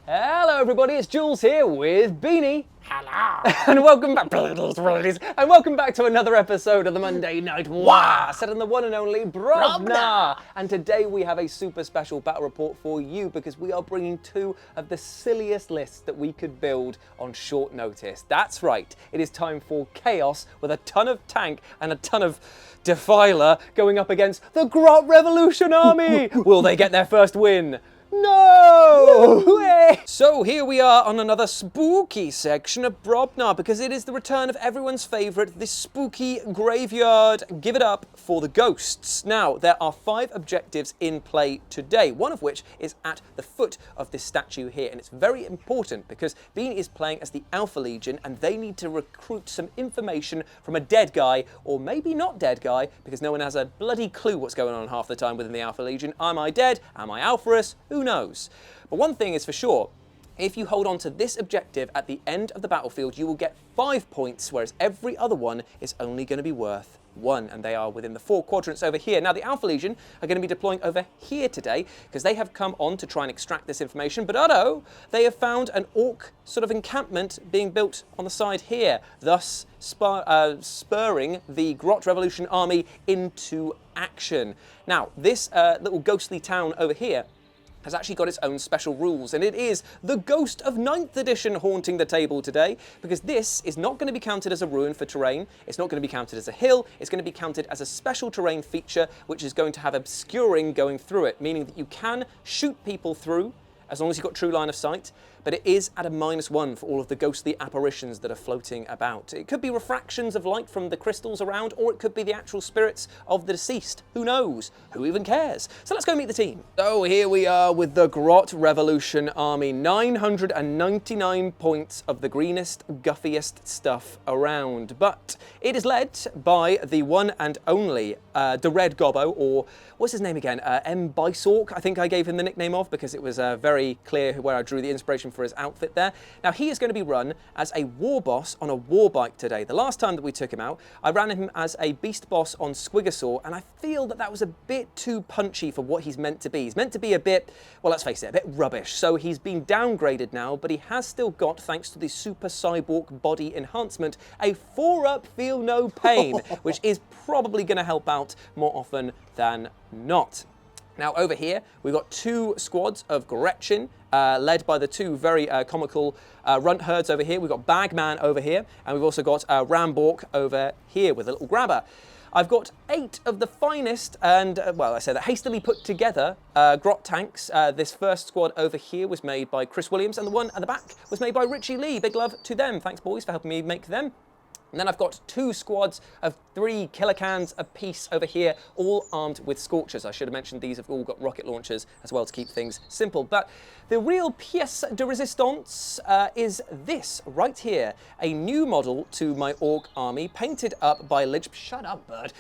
Hello everybody, it's Jules here with Beanie. Hello. And welcome back, and welcome back to another episode of the Monday Night Wah, set on the one and only Brobna. And today we have a super special battle report for you because we are bringing two of the silliest lists that we could build on short notice. That's right, it is time for chaos with a ton of tank and a ton of defiler going up against the Grot Revolution Army. Will they get their first win? No! So here we are on another spooky section of Brobna because it is the return of everyone's favourite, the spooky graveyard. Give it up for the ghosts. Now, there are 5 objectives in play today, one of which is at the foot of this statue here, and it's very important because Bean is playing as the Alpha Legion and they need to recruit some information from a dead guy, or maybe not dead guy, because no one has a bloody clue what's going on half the time within the Alpha Legion. Am I dead? Am I Alpharus? Who knows? But one thing is for sure, if you hold on to this objective at the end of the battlefield, you will get 5 points, whereas every other one is only going to be worth 1, and they are within the 4 quadrants over here. Now, the Alpha Legion are going to be deploying over here today because they have come on to try and extract this information, but they have found an orc sort of encampment being built on the side here, thus spurring the Grot Revolution Army into action. Now, this little ghostly town over here has actually got its own special rules, and it is the Ghost of 9th Edition haunting the table today, because this is not going to be counted as a ruin for terrain, it's not going to be counted as a hill, it's going to be counted as a special terrain feature which is going to have obscuring going through it, meaning that you can shoot people through as long as you've got true line of sight, but it is at a -1 for all of the ghostly apparitions that are floating about. It could be refractions of light from the crystals around, or it could be the actual spirits of the deceased. Who knows? Who even cares? So let's go meet the team. So here we are with the Grot Revolution Army. 999 points of the greenest, guffiest stuff around. But it is led by the one and only the Red Gobbo, or what's his name again? M. Bisork, I think I gave him the nickname of because it was very clear where I drew the inspiration for his outfit there. Now, he is going to be run as a war boss on a war bike today. The last time that we took him out, I ran him as a beast boss on Squigosaur, and I feel that that was a bit too punchy for what he's meant to be. He's meant to be a bit, well, let's face it, a bit rubbish. So he's been downgraded now, but he has still got, thanks to the Super Cyborg body enhancement, a 4-up feel no pain, which is probably going to help out more often than not. Now, over here, we've got 2 squads of Gretchen, led by the 2 very comical runt herds over here. We've got Bagman over here, and we've also got Rambork over here with a little grabber. I've got 8 of the finest and, well, I say that hastily put together Grot tanks. This first squad over here was made by Chris Williams, and the one at the back was made by Richie Lee. Big love to them. Thanks, boys, for helping me make them. And then I've got 2 squads of 3 kilocans apiece over here, all armed with Scorchers. I should have mentioned these have all got rocket launchers as well to keep things simple. But the real pièce de résistance is this right here. A new model to my Orc army, painted up by Lynch... Shut up, bird.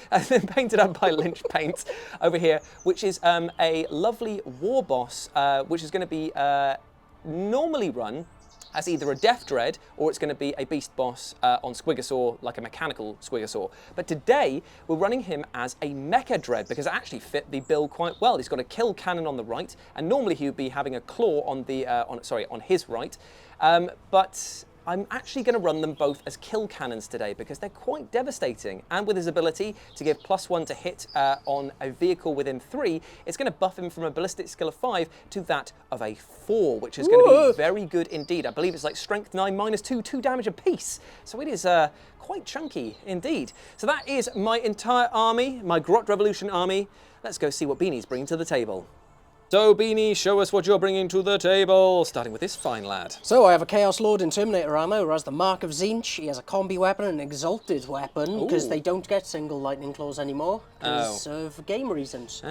Painted up by Lynch Paint over here, which is a lovely war boss, which is going to be normally run as either a Death Dread or it's going to be a Beast Boss on Squigosaur, like a mechanical Squigosaur. But today, we're running him as a Mecha Dread because it actually fit the bill quite well. He's got a kill cannon on the right, and normally he would be having a claw on the on his right. But I'm actually going to run them both as kill cannons today because they're quite devastating. And with his ability to give +1 to hit on a vehicle within 3, it's going to buff him from a ballistic skill of 5 to that of a 4, which is going to be very good indeed. I believe it's like strength 9 -2, 2 damage apiece. So it is quite chunky indeed. So that is my entire army, my Grot Revolution army. Let's go see what Beanie's bringing to the table. So, Beanie, show us what you're bringing to the table, starting with this fine lad. So, I have a Chaos Lord in Terminator armor who has the Mark of Tzeentch. He has a combi weapon and an exalted weapon, because they don't get single lightning claws anymore, because of game reasons.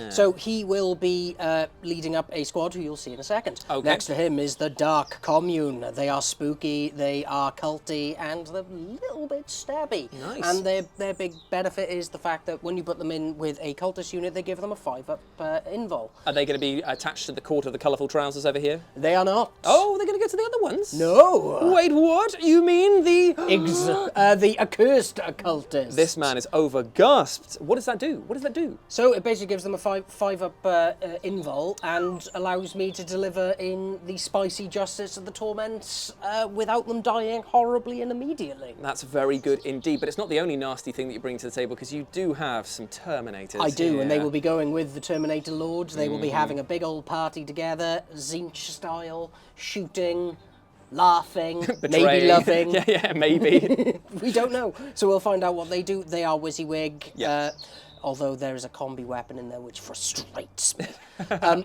So, he will be leading up a squad who you'll see in a second. Okay. Next to him is the Dark Commune. They are spooky, they are culty, and they're a little bit stabby. Nice. And their big benefit is the fact that when you put them in with a cultist unit, they give them a 5-up invul. Are they they going to be attached to the cord of the colourful trousers over here? They are not. Oh, they're going to go to the other ones? No. Wait, what? You mean the... the accursed occultist. This man is over-gasped. What does that do? What does that do? So it basically gives them a 5-up invul and allows me to deliver in the spicy justice of the torments without them dying horribly and immediately. That's very good indeed, but it's not the only nasty thing that you bring to the table, because you do have some Terminators. I do, here. and they will be going with the Terminator Lords. They will be having a big old party together, Zinch style, shooting, laughing, maybe loving. yeah, maybe. We don't know. So we'll find out what they do. They are WYSIWYG. Yeah. Although there is a combi weapon in there which frustrates me.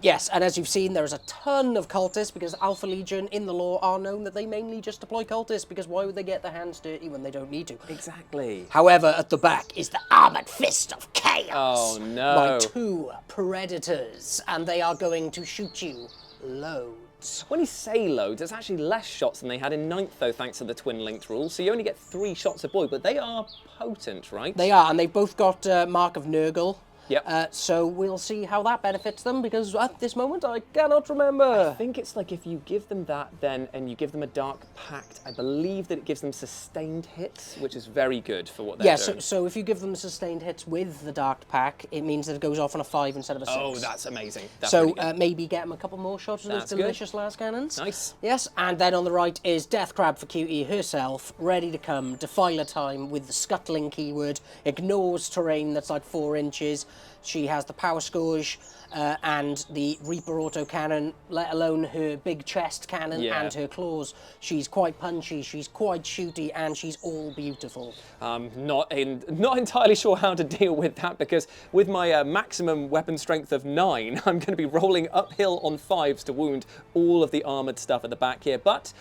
Yes, and as you've seen, there is a ton of cultists, because Alpha Legion in the lore are known that they mainly just deploy cultists, because why would they get their hands dirty when they don't need to? Exactly. However, at the back is the Armoured Fist of Chaos. Oh, no. My 2 Predators, and they are going to shoot you loads. When you say loads, it's actually less shots than they had in 9th, though, thanks to the twin linked rule. So you only get 3 shots a boy, but they are potent, right? They are, and they both got Mark of Nurgle. Yep. So we'll see how that benefits them, because at this moment I cannot remember. I think it's like if you give them that then, and you give them a Dark Pact, I believe that it gives them sustained hits, which is very good for what they're doing. So if you give them sustained hits with the Dark Pact, it means that it goes off on a 5 instead of a 6. Oh, that's amazing. That's so really good. maybe get them a couple more shots of those That's delicious las cannons. Nice. Yes, and then on the right is Death Crab for Cutie herself, ready to come, Defiler time with the scuttling keyword, ignores terrain that's like 4 inches. She has the Power Scourge and the Reaper autocannon, let alone her big chest cannon and her claws. She's quite punchy, she's quite shooty, and she's all beautiful. Not entirely sure how to deal with that, because with my maximum weapon strength of 9, I'm going to be rolling uphill on 5s to wound all of the armoured stuff at the back here. But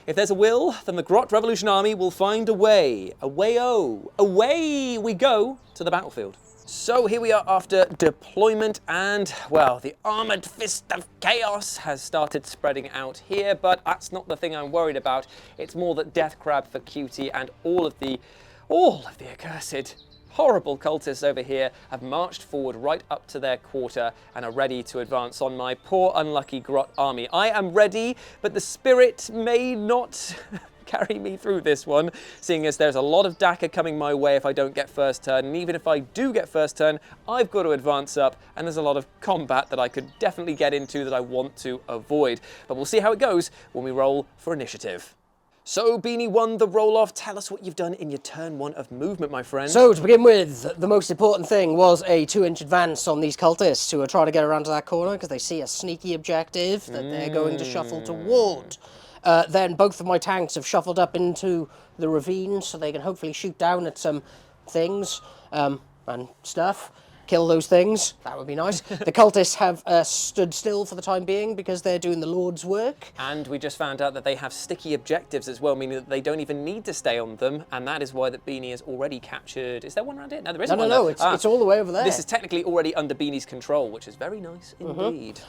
if there's a will, then the Grot Revolution Army will find a way. Away we go to the battlefield. So here we are after deployment, and, well, the Armoured Fist of Chaos has started spreading out here, but that's not the thing I'm worried about. It's more that Death Crab for Cutie and all of the accursed, horrible cultists over here have marched forward right up to their quarter and are ready to advance on my poor unlucky Grot army. I am ready, but the spirit may not carry me through this one, seeing as there's a lot of Daka coming my way if I don't get first turn, and even if I do get first turn, I've got to advance up, and there's a lot of combat that I could definitely get into that I want to avoid. But we'll see how it goes when we roll for initiative. So, Beanie won the roll-off. Tell us what you've done in your turn 1 of movement, my friend. So, to begin with, the most important thing was a 2-inch advance on these cultists who are trying to get around to that corner because they see a sneaky objective that they're going to shuffle toward. Then both of my tanks have shuffled up into the ravine so they can hopefully shoot down at some things and stuff. Kill those things. That would be nice. The cultists have stood still for the time being because they're doing the Lord's work. And we just found out that they have sticky objectives as well, meaning that they don't even need to stay on them, and that is why that Beanie has already captured... Is there one around here? No, there isn't one. No, it's all the way over there. This is technically already under Beanie's control, which is very nice indeed.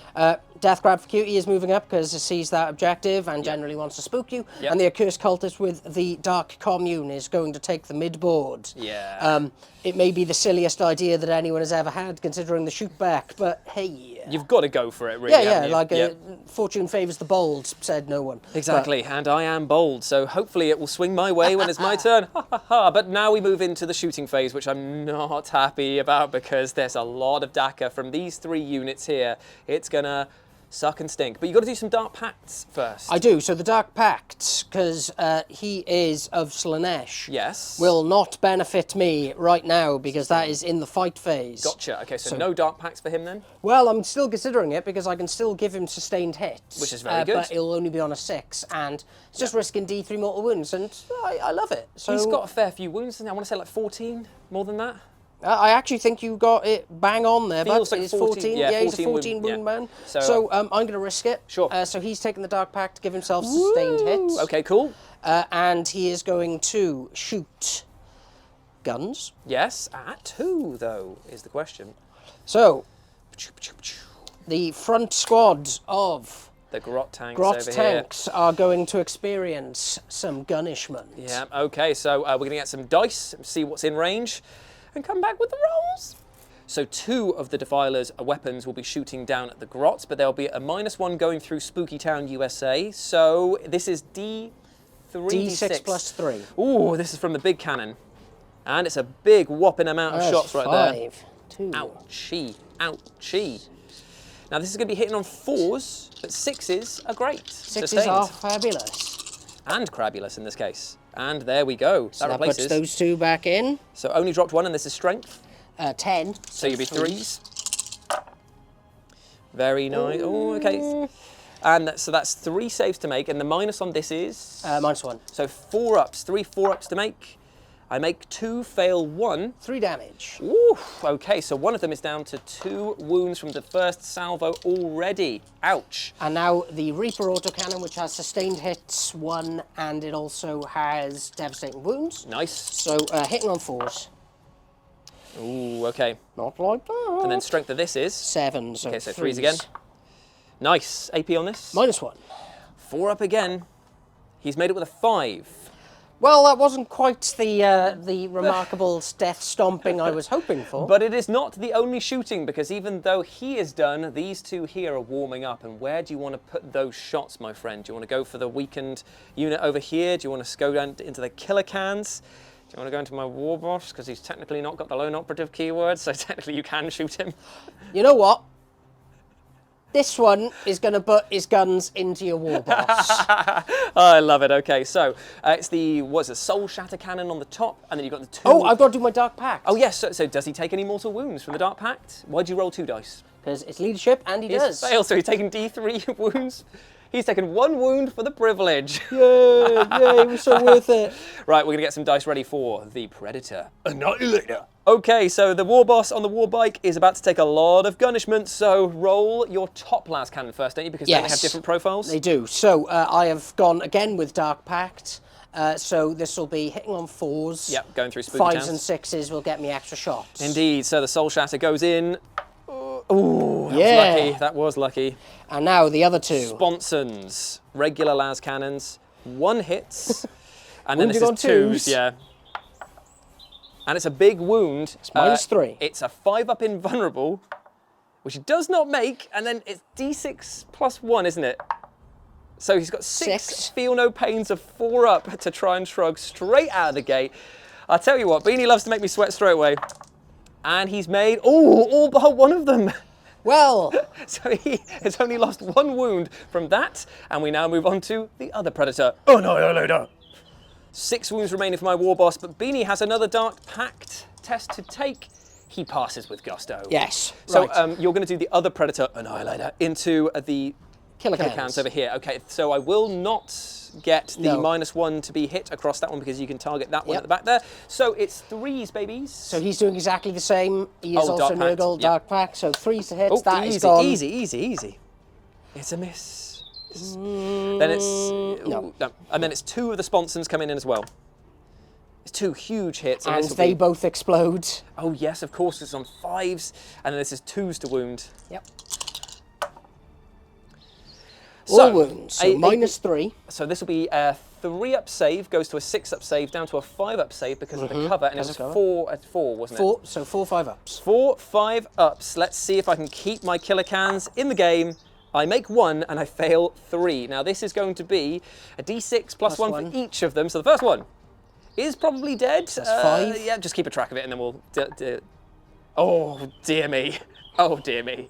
Death Crab for Cutie is moving up because it sees that objective and generally wants to spook you. And the Accursed Cultist with the Dark Commune is going to take the mid-board. Yeah. It may be the silliest idea that anyone has ever had, considering the shoot back, but hey. You've got to go for it, really. Fortune favours the bold, said no one. Exactly, and I am bold, so hopefully it will swing my way when it's my turn. Ha ha ha. But now we move into the shooting phase, which I'm not happy about because there's a lot of Daka from these 3 units here. It's gonna suck and stink. But you've got to do some Dark Pacts first. I do. So the Dark Pact, because he is of Slaanesh, yes, will not benefit me right now because that is in the fight phase. Gotcha. Okay, so no Dark Pacts for him then? Well, I'm still considering it because I can still give him sustained hits. Which is very good. But it'll only be on a 6, and it's just risking D3 mortal wounds, and I love it. So he's got a fair few wounds, I want to say like 14, more than that. I actually think you got it bang on there, but like it's 14. Yeah, he's a 14 wound man. So I'm going to risk it. Sure. So he's taking the Dark Pact to give himself sustained hits. Okay, cool. And he is going to shoot guns. Yes, at who, though, is the question. So, the front squad of the Grot tanks Grot over tanks are going to experience some gunnishment. Yeah, okay, so we're going to get some dice, see what's in range, and come back with the rolls. So 2 of the Defiler's weapons will be shooting down at the Grot, but there'll be a -1 going through Spooky Town, USA. So this is D3, D6 plus 3. Ooh, this is from the big cannon. And it's a big whopping amount of shots right there. 5, 2. Ouchie, ouchie. Now this is going to be hitting on 4s, but 6s are great. 6s are fabulous. And crabulous in this case. And there we go. So that replaces. puts those 2 back in. So only dropped 1, and this is strength. 10. So you'll be 3s. Very nice. Oh, okay. And so that's 3 saves to make, and the minus on this is? -1. So 4 ups, 3 4-ups to make. I make 2, fail 1. 3 damage. Ooh, okay, so one of them is down to 2 wounds from the first salvo already. Ouch. And now the Reaper autocannon, which has sustained hits 1, and it also has devastating wounds. Nice. So hitting on 4s. Ooh, okay. Not like that. And then strength of this is? 7. So Okay, so 3s 3s again. Nice. AP on this? -1. 4 up again. He's made it with a 5. Well, that wasn't quite the remarkable death stomping I was hoping for. But it is not the only shooting, because even though he is done, these 2 here are warming up. And where do you want to put those shots, my friend? Do you want to go for the weakened unit over here? Do you want to go down into the killer cans? Do you want to go into my war boss? Because he's technically not got the lone operative keyword, so technically you can shoot him. You know what? This one is going to put his guns into your war boss. I love it. Okay, so it's the, what's it, Soul Shatter Cannon on the top, and then you've got the 2... Oh, I've got to do my Dark Pact. Oh, yes. So does he take any mortal wounds from the Dark Pact? Why'd you roll 2 dice? Because it's leadership, and he does. Failed, so he's taken D3 wounds. He's taken 1 wound for the privilege. Yeah, it was so worth it. Right, we're going to get some dice ready for the Predator Annihilator. Okay, so the war boss on the war bike is about to take a lot of gunishment, so roll your top las cannon first, don't you? Because then they have different profiles. They do. So I have gone again with Dark Pact. So this will be hitting on 4s. Yep, going through spooky 5s towns. and 6s will get me extra shots. Indeed, so the Soul Shatter goes in. Ooh, that was lucky. That was lucky. And now the other 2. Sponsons, regular las cannons, 1 hits, and then this Wounding is on 2s, yeah. And it's a big wound. It's -3. It's a 5 up invulnerable, which it does not make, and then it's D6 plus 1, isn't it? So he's got 6 feel no pains of 4 up to try and shrug straight out of the gate. I'll tell you what, Beanie loves to make me sweat straight away. And he's made, all but 1 of them. Well. So he has only lost 1 wound from that, and we now move on to the other Predator Annihilator. 6 wounds remaining for my war boss, but Beanie has another Dark Pact test to take. He passes with gusto. Yes. So right. you're going to do the other Predator Annihilator into the killer cans over here. Okay, so I will not get the -1 to be hit across that one, because you can target that one at the back there. So it's 3s, babies. So he's doing exactly the same. He is also Nurgle, Dark Pact, so 3s to hit. Oh, that easy, is gone. easy. It's a miss. Then it's no, and then it's 2 of the sponsons coming in as well. It's 2 huge hits, and they both explode. Oh yes, of course. It's on 5s, and then this is 2s to wound. Yep. So, all wounds. So -3. So this will be a 3-up save goes to a 6-up save down to a 5-up save because of the cover, and it was 4 at 4, wasn't it? 4. So 4 5-ups. 4 5-ups. Let's see if I can keep my killer cans in the game. I make 1 and I fail 3. Now this is going to be a D6 plus 1 for each of them. So the first one is probably dead. That's 5. Yeah, just keep a track of it and then we'll... Oh, dear me. Oh, dear me.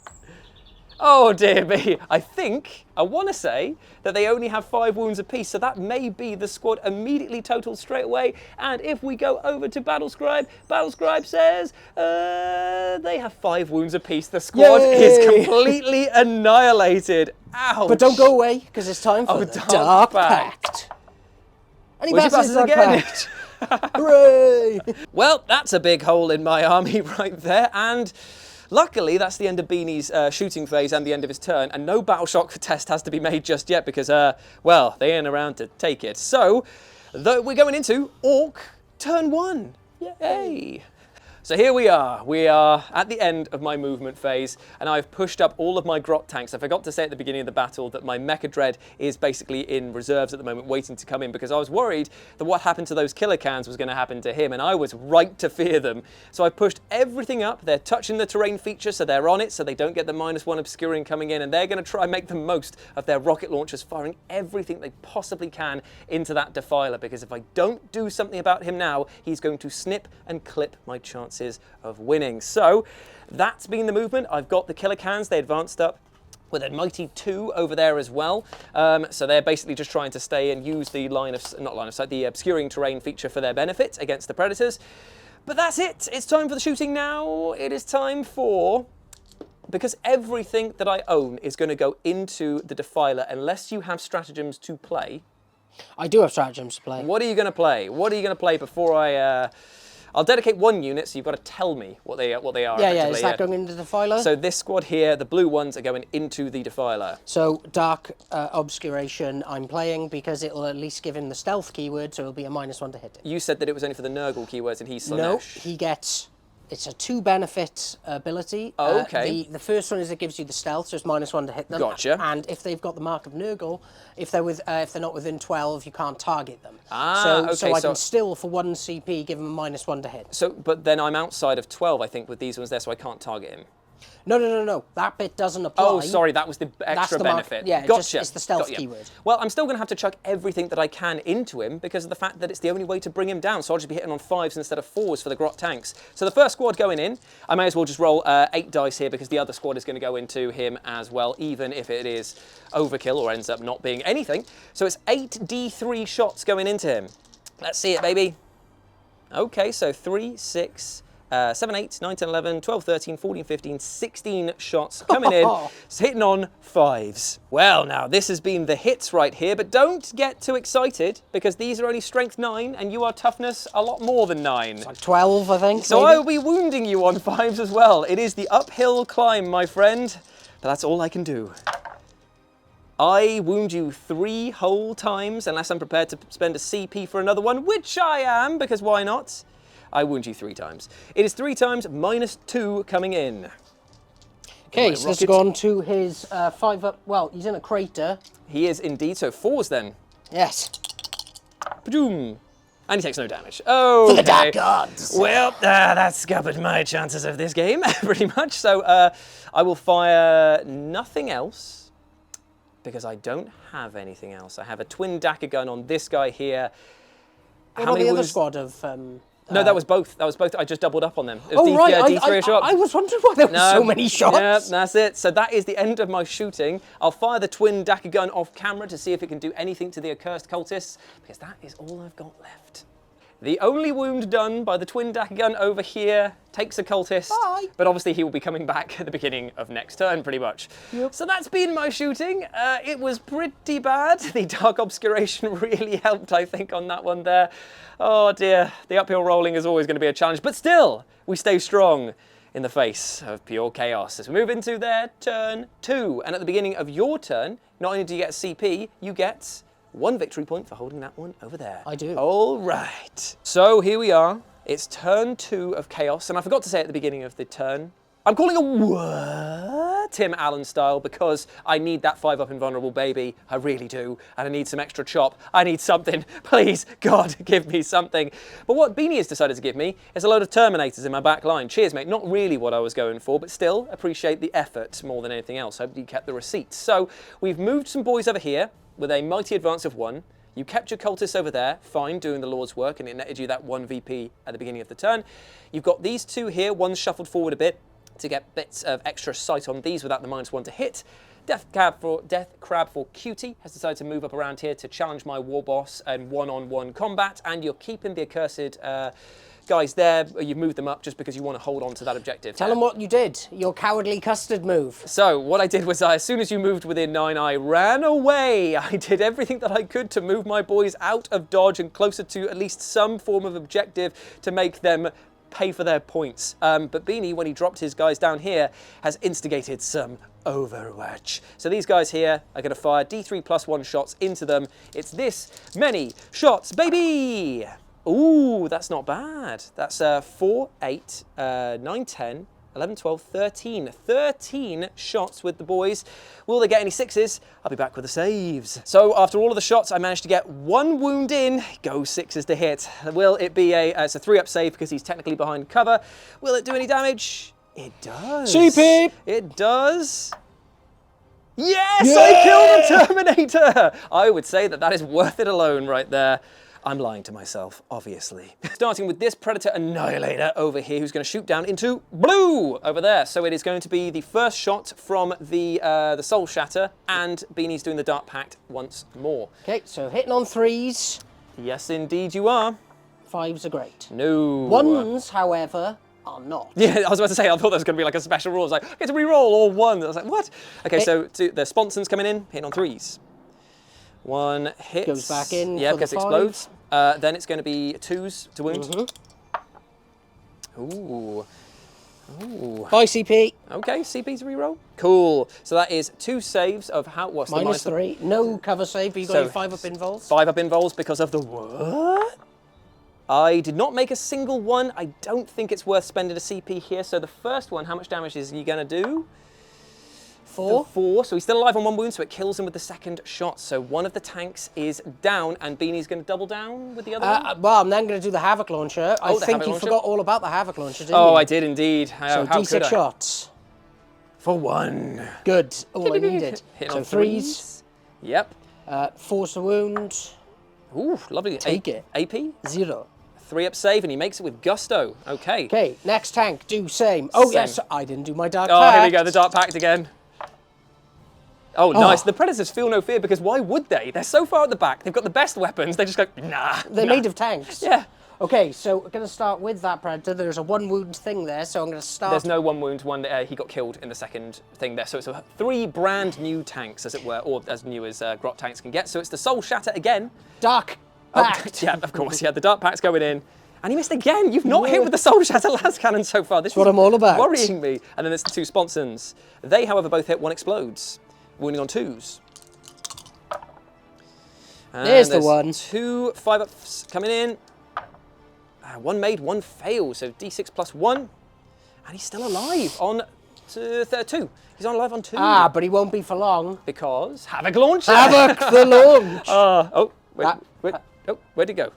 Oh, dear me. I want to say that they only have 5 wounds apiece, so that may be the squad immediately totaled straight away. And if we go over to Battlescribe, Battlescribe says they have 5 wounds apiece. The squad is completely annihilated. Ouch. But don't go away, because it's time for the Dark Pact. And he passes again. Hooray! Well, that's a big hole in my army right there, and luckily, that's the end of Beanie's shooting phase and the end of his turn, and no battle shock test has to be made just yet because, well, they ain't around to take it. So, we're going into Orc turn 1. Yay! So here we are. We are at the end of my movement phase, and I've pushed up all of my Grot tanks. I forgot to say at the beginning of the battle that my Mecha Dread is basically in reserves at the moment, waiting to come in, because I was worried that what happened to those killer cans was going to happen to him, and I was right to fear them. So I pushed everything up. They're touching the terrain feature, so they're on it, so they don't get the -1 obscuring coming in, and they're going to try and make the most of their rocket launchers, firing everything they possibly can into that Defiler, because if I don't do something about him now, he's going to snip and clip my chances of winning. So that's been the movement. I've got the killer cans. They advanced up with a mighty 2 over there as well. So they're basically just trying to stay and use the the obscuring terrain feature for their benefit against the predators. But that's it. It's time for the shooting now. It is time for... Because everything that I own is going to go into the Defiler unless you have stratagems to play. I do have stratagems to play. What are you going to play? What are you going to play before I... I'll dedicate 1 unit, so you've got to tell me what they are. Yeah, is that going into the Defiler? So this squad here, the blue ones, are going into the Defiler. So Dark Obscuration I'm playing because it'll at least give him the stealth keyword, so it'll be a -1 to hit it. You said that it was only for the Nurgle keywords and he's Slanesh. No, he gets... It's a 2 benefit ability. Oh, okay. The first one is it gives you the stealth, so it's -1 to hit them. Gotcha. And if they've got the mark of Nurgle, if they're not within 12, you can't target them. Okay, so I can still, for 1 CP, give them a -1 to hit. So, but then I'm outside of 12, I think, with these ones there, so I can't target him. No. That bit doesn't apply. Oh, sorry, that was the extra benefit. Yeah, gotcha. It's the stealth keyword. Well, I'm still going to have to chuck everything that I can into him because of the fact that it's the only way to bring him down. So I'll just be hitting on 5s instead of 4s for the Grot tanks. So the first squad going in, I may as well just roll 8 dice here because the other squad is going to go into him as well, even if it is overkill or ends up not being anything. So it's 8d3 shots going into him. Let's see it, baby. Okay, so 3, 6... 7, 8, 9, 10, 11, 12, 13, 14, 15, 16 shots coming in, hitting on 5s. Well, now, this has been the hits right here, but don't get too excited, because these are only strength 9, and you are toughness a lot more than 9. It's like 12, I think. So maybe? I will be wounding you on 5s as well. It is the uphill climb, my friend, but that's all I can do. I wound you 3 whole times, unless I'm prepared to spend a CP for another one, which I am, because why not? I wound you 3 times. It is 3 times -2 coming in. Okay, so this has gone to his 5 up. Well, he's in a crater. He is indeed. So 4s then. Yes. Padoom. And he takes no damage. Oh, for the dark gods. Well, that's scuppered my chances of this game, pretty much. So I will fire nothing else because I don't have anything else. I have a twin dagger gun on this guy here. What about the other squad of... No, that was both. That was both. I just doubled up on them. It was oh, right. D3 shot. I was wondering why there were so many shots. Yeah, that's it. So that is the end of my shooting. I'll fire the twin dagger gun off camera to see if it can do anything to the accursed cultists, because that is all I've got left. The only wound done by the twin dagger gun over here takes a cultist. Bye. But obviously he will be coming back at the beginning of next turn, pretty much. Yep. So that's been my shooting. It was pretty bad. The Dark Obscuration really helped, I think, on that one there. Oh dear, the uphill rolling is always going to be a challenge, but still, we stay strong in the face of pure chaos as we move into their turn 2. And at the beginning of your turn, not only do you get a CP, you get 1 victory point for holding that one over there. I do. All right. So here we are. It's turn 2 of chaos, and I forgot to say at the beginning of the turn, I'm calling a what? Tim Allen style, because I need that 5-up invulnerable baby. I really do. And I need some extra chop. I need something. Please, God, give me something. But what Beanie has decided to give me is a load of Terminators in my back line. Cheers, mate. Not really what I was going for, but still appreciate the effort more than anything else. Hope you kept the receipts. So we've moved some boys over here with a mighty advance of 1. You kept your cultists over there, fine, doing the Lord's work, and it netted you that 1 VP at the beginning of the turn. You've got these 2 here. One's shuffled forward a bit to get bits of extra sight on these without the -1 to hit. Death Crab for Cutie has decided to move up around here to challenge my war boss in one-on-one combat, and you're keeping the accursed guys there. You've moved them up just because you want to hold on to that objective. Tell them what you did, your cowardly custard move. So what I did was, as soon as you moved within 9, I ran away. I did everything that I could to move my boys out of dodge and closer to at least some form of objective to make them pay for their points. But Beanie, when he dropped his guys down here, has instigated some Overwatch. So these guys here are going to fire D3 +1 shots into them. It's this many shots, baby! Ooh, that's not bad. That's 4, 8, 9, 10, 11, 12, 13. 13 shots with the boys. Will they get any 6s? I'll be back with the saves. So after all of the shots, I managed to get 1 wound in. Go 6s to hit. Will it be it's a 3-up save because he's technically behind cover. Will it do any damage? It does. CP! It does. Yes, yeah! I killed the Terminator. I would say that is worth it alone right there. I'm lying to myself, obviously. Starting with this Predator Annihilator over here, who's going to shoot down into blue over there. So it is going to be the first shot from the Soul Shatter, and Beanie's doing the Dark Pact once more. Okay, so hitting on 3s. Yes, indeed you are. 5s are great. No. 1s, however, are not. Yeah, I was about to say, I thought there was going to be like a special rule. It's like, I get to re-roll all 1. I was like, what? Okay, so the Sponsons coming in, hitting on 3s. 1 hit. Goes back in. Yeah, for because the it 5. explodes. Then it's going to be 2s to wound. Ooh. Ooh. Bye, CP. Okay, CP's reroll. Cool. So that is 2 saves of what's the minus 3. No cover save, but you got your 5-up invols. 5-up invols because of the what? I did not make a single one. I don't think it's worth spending a CP here. So the first one, how much damage is he going to do? 4. 4, so he's still alive on 1 wound, so it kills him with the second shot. So one of the tanks is down, and Beanie's going to double down with the other one? Well, I'm then going to do the Havoc Launcher. I think you forgot all about the Havoc Launcher, didn't you? Oh, I did indeed. So D6 shots. For 1. Good. All I needed. So 3s. Yep. 4's the wound. Ooh, lovely. Take it. AP? 0. 3-up save, and he makes it with gusto. Okay. Okay, next tank, do same. Oh, Same. yes, I didn't do my Dark Oh, Pact. here we go, the Dark Pact again. Oh, nice. The Predators feel no fear because why would they? They're so far at the back. They've got the best weapons. They just go, nah. They're made of tanks. Yeah. Okay, so we're going to start with that Predator. There's a 1 wound thing there, so I'm going to start... There's no 1 wound. He got killed in the second thing there. So it's 3 brand new tanks, as it were, or as new as Grot tanks can get. So it's the Soul Shatter again. Dark Pact. Yeah, of course. Yeah, the Dark Pact's going in. And he missed again. You've not hit with the Soul Shatter las cannon so far. This is what I'm all about. Worrying me. And then there's the 2 Sponsons. They, however, both hit. 1 explodes, wounding on 2s. And there's the 1. 2 5-ups coming in. 1 made, 1 failed. So D6 plus 1. And he's still alive on 2. He's alive on 2. Ah, but he won't be for long. Because Havoc Launcher. Havoc the launch. Where'd he go?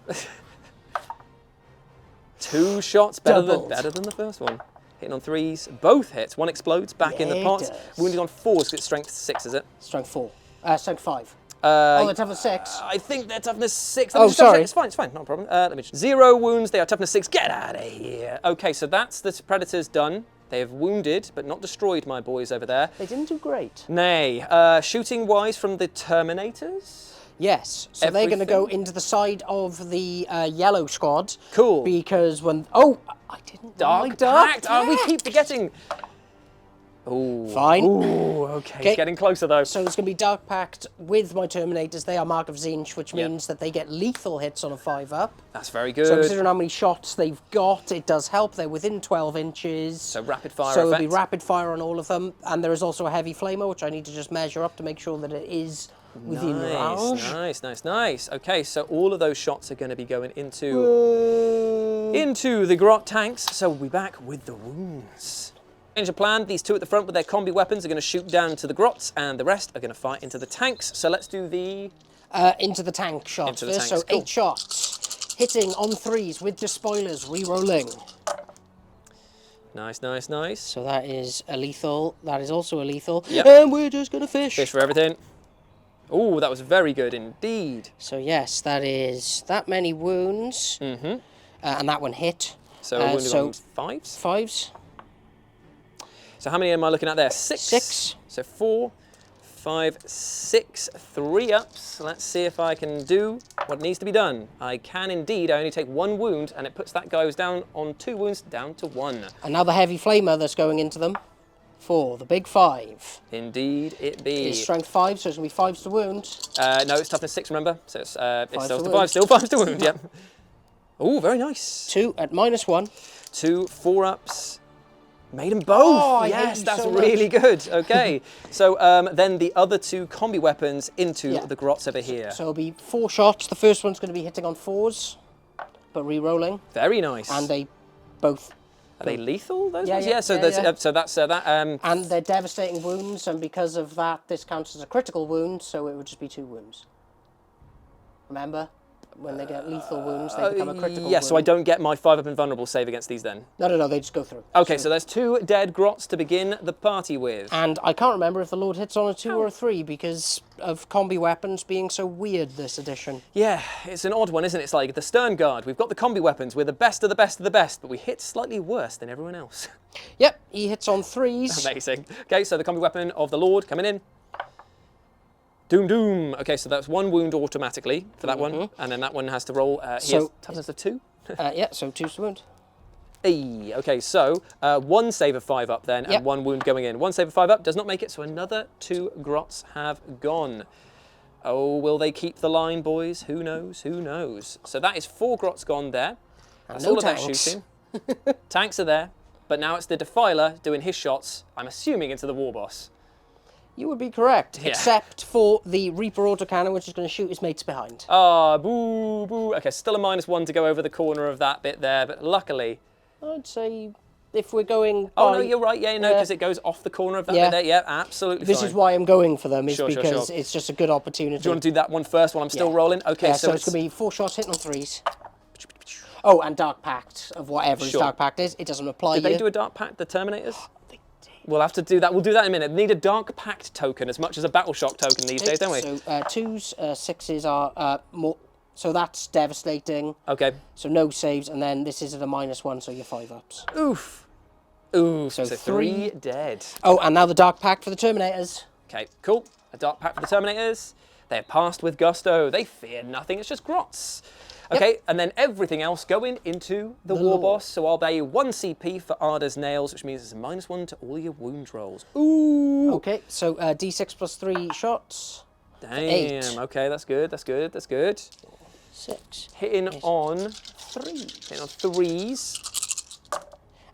2 shots, better than the first one. Hitting on 3s, both hits. 1 explodes, back in the pot. Wounding on 4s, it's strength 6, is it? Strength 4. Strength 5. They're toughness 6. I think they're toughness 6. Oh, sorry. It's fine, not a problem. Let me just... 0 wounds, they are toughness 6. Get out of here. Okay, so that's the Predators done. They have wounded, but not destroyed my boys over there. They didn't do great. Nay. Shooting-wise from the Terminators? Yes, so they're going to go into the side of the yellow squad. Cool. Because when... Oh, I didn't... Dark Pact! Oh, we keep forgetting. Ooh. Fine. Ooh, okay. It's getting closer, though. So there's going to be Dark Pact with my Terminators. They are Mark of Tzeentch, which means that they get lethal hits on a 5-up. That's very good. So considering how many shots they've got, it does help. They're within 12 inches. So rapid fire So effect. it'll be rapid fire on all of them. And there is also a heavy flamer, which I need to just measure up to make sure that it is within range. Nice. Okay, so all of those shots are going to be going into the Grot tanks. So we'll be back with the wounds. Change of plan. These 2 at the front with their combi weapons are going to shoot down to the Grots, and the rest are going to fight into the tanks. So let's do the... into the tank shots first. Tanks. So 8 shots. Hitting on 3s with despoilers, re-rolling. Nice. So that is a lethal. That is also a lethal. Yep. And we're just going to fish. Fish for everything. Oh, that was very good indeed. So yes, that is that many wounds. Mm-hmm. And that one hit. So wounded on 5s? 5s. So how many am I looking at there? 6. 6. So 4, 5, 6, 3-ups. Let's see if I can do what needs to be done. I can indeed. I only take 1 wound, and it puts that guy who's down on 2 wounds down to 1. And now the heavy flamer that's going into them. 4, the big 5. Indeed it be. It's strength 5, so it's going to be 5s to wound. No, it's toughness 6, remember? So it's still to 5, still 5s to wound, yep. Oh, very nice. 2 at -1. 2 4-ups. Made them both. Oh, yes, that's so really good. Okay. So then the other 2 combi weapons into the Grots over here. So it'll be 4 shots. The first one's going to be hitting on 4s. but re-rolling. Very nice. And they both... Are they lethal, those Yeah, ones? yeah, So, yeah, there's, yeah. so that's that. And they're devastating wounds, and because of that, this counts as a critical wound, so it would just be 2 wounds. Remember? When they get lethal wounds, they become a critical wound. Yeah, so I don't get my 5-up invulnerable save against these then? No, they just go through. Okay, so there's 2 dead grots to begin the party with. And I can't remember if the Lord hits on a 2 or a 3 because of combi weapons being so weird this edition. Yeah, it's an odd one, isn't it? It's like the Stern Guard. We've got the combi weapons. We're the best of the best of the best, but we hit slightly worse than everyone else. Yep, he hits on 3s. Amazing. Okay, so the combi weapon of the Lord coming in. Doom, doom. Okay, so that's 1 wound automatically for that one, and then that one has to roll. He has toughness of 2. Yeah, so 2's the wound. Hey, okay, so 1 save of 5 up then, and 1 wound going in. 1 save of 5 up does not make it, so another 2 grots have gone. Oh, will they keep the line, boys? Who knows? Who knows? So that is 4 grots gone there. That's no all of that tanks. shooting. Tanks are there, but now it's the Defiler doing his shots, I'm assuming, into the War Boss. You would be correct, Yeah. except for the Reaper autocannon, which is going to shoot his mates behind. Ah, boo, boo. Okay, still a -1 to go over the corner of that bit there, but luckily... I'd say if we're going Oh, by, no, you're right. Yeah, no, because it goes off the corner of that Yeah. bit there. Yeah, absolutely this fine. is why I'm going for them, is Sure, because sure. it's just a good opportunity. Do you want to do that one first while I'm still rolling? Okay, Yeah, so it's going to be 4 shots hitting on 3s. Oh, and Dark Pact of whatever his Sure. Dark Pact is. It doesn't apply Did they here. do a Dark Pact, the Terminators? We'll have to do that. We'll do that in a minute. Need a Dark Pact token as much as a Battle Shock token these days, don't we? So 2s, 6s are more... So that's devastating. Okay. So no saves, and then this is at a -1, so you're 5-ups. Oof. Oof. So three- 3 dead. Oh, and now the Dark Pact for the Terminators. Okay, cool. A Dark Pact for the Terminators. They're passed with gusto. They fear nothing. It's just grots. Okay, and then everything else going into the War Boss. So I'll pay 1 CP for Arda's Nails, which means it's a -1 to all your wound rolls. Ooh. Okay, so D6 plus 3 shots. Damn. 8. Okay, that's good. That's good. That's good. 6. Hitting on 3. Hitting on 3s.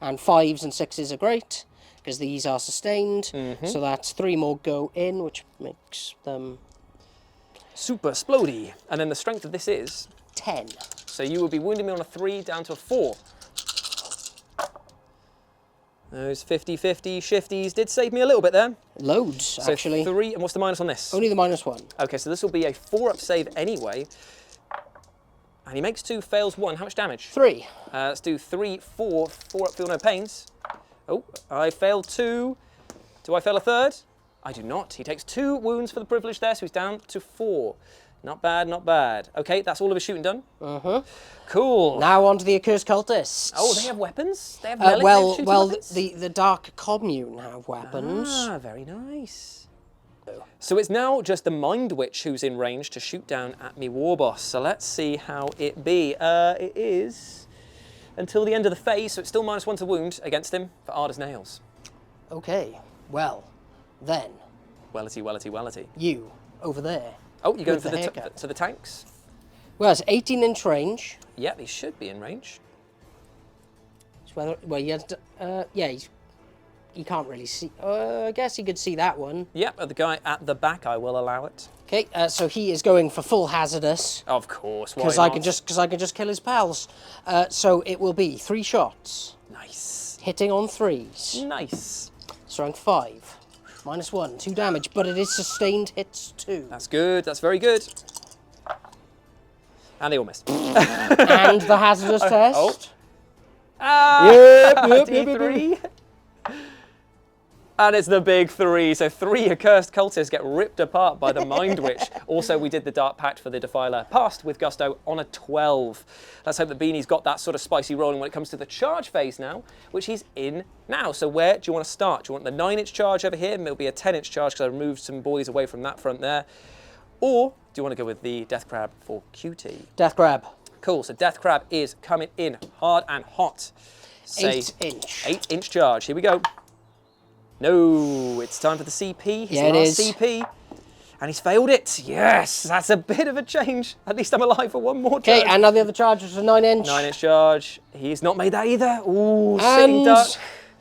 And 5s and 6s are great, because these are sustained. So that's 3 more go in, which makes them Super splody. And then the strength of this is... 10. So you will be wounding me on a 3 down to a 4. Those 50-50 shifties did save me a little bit there. Loads, So actually. 3, and what's the minus on this? Only the -1. Okay, so this will be a 4-up save anyway. And he makes 2, fails 1. How much damage? 3. Let's do 3, 4. 4-up, feel no pains. Oh, I failed 2. Do I fail a 3rd? I do not. He takes 2 wounds for the privilege there, so he's down to 4. Not bad, not bad. Okay, that's all of his shooting done. Cool. Now on to the Accursed Cultists. Oh, they have weapons? They have melee, they have well, shooting well, weapons? the Dark Commune have weapons. Ah, very nice. So it's now just the Mind Witch who's in range to shoot down at me War Boss. So let's see how it be. It is until the end of the phase, so it's still -1 to wound against him for Arda's Nails. Okay, well, then, Wellity, wellity, wellity. you, over there. Oh, you're going With for the the haircut. to the tanks? Well, it's 18-inch range. Yep, he should be in range. It's whether, well, he has, yeah, he can't really see. I guess he could see that one. Yep, the guy at the back, I will allow it. Okay, so he is going for full hazardous. Of course, why Because not? I can just kill his pals. So it will be 3 shots, Nice. hitting on 3s. Nice. Strength 5. -1, 2 damage, but it is sustained hits 2. That's good, that's very good. And they all missed. And the hazardous test. Oh. Ah! Yep. D3. And it's the big 3. So 3 accursed cultists get ripped apart by the Mind Witch. Also, we did the Dark Pact for the Defiler. Passed with gusto on a 12. Let's hope that Beanie's got that sort of spicy rolling when it comes to the charge phase now, which he's in now. So where do you want to start? Do you want the 9-inch charge over here? It'll be a 10-inch charge because I removed some boys away from that front there. Or do you want to go with the Death Crab for QT? Death grab. Cool, so Death Crab is coming in hard and hot. Say 8-inch. 8-inch charge, here we go. No, it's time for the CP. His Yeah, it last is. CP. And he's failed it. Yes, that's a bit of a change. At least I'm alive for one more turn. Okay, and now the other charge was a 9-inch. 9-inch charge. He's not made that either. Ooh, sitting duck.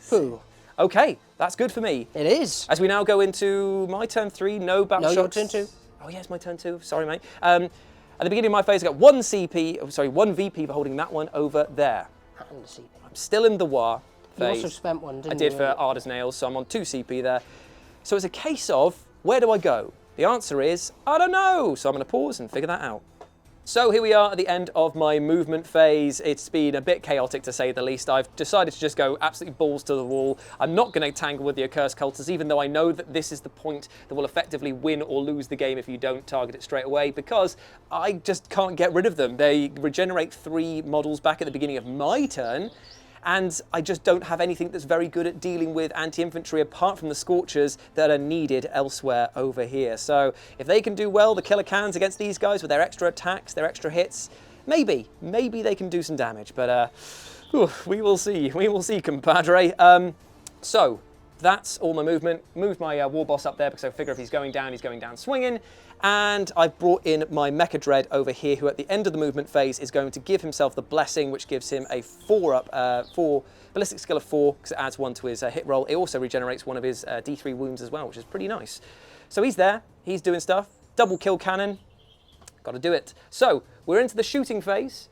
Pooh. Okay, that's good for me. It is. As we now go into my turn 3, no battle No, your shocks. turn 2. Oh, yeah, it's my turn 2. Sorry, mate. At the beginning of my phase, I got 1 CP, oh, sorry, 1 VP for holding that one over there. And the CP. I'm still in the War You phase. also spent one, didn't I you? did for Arda's Nails, so I'm on 2 CP there. So it's a case of, where do I go? The answer is, I don't know. So I'm going to pause and figure that out. So here we are at the end of my movement phase. It's been a bit chaotic to say the least. I've decided to just go absolutely balls to the wall. I'm not going to tangle with the accursed cultists, even though I know that this is the point that will effectively win or lose the game if you don't target it straight away, because I just can't get rid of them. They regenerate 3 models back at the beginning of my turn, and I just don't have anything that's very good at dealing with anti-infantry apart from the Scorchers that are needed elsewhere over here. So if they can do well, the killer cannons against these guys with their extra attacks, their extra hits, maybe they can do some damage. But we will see, compadre. So that's all my movement. Moved my war boss up there because I figure if he's going down swinging. And I've brought in my Mecha Dread over here, who at the end of the movement phase is going to give himself the Blessing, which gives him a 4 ballistic skill of 4, because it adds 1 to his hit roll. It also regenerates 1 of his D3 wounds as well, which is pretty nice. So he's there, he's doing stuff. Double kill cannon, got to do it. So we're into the shooting phase.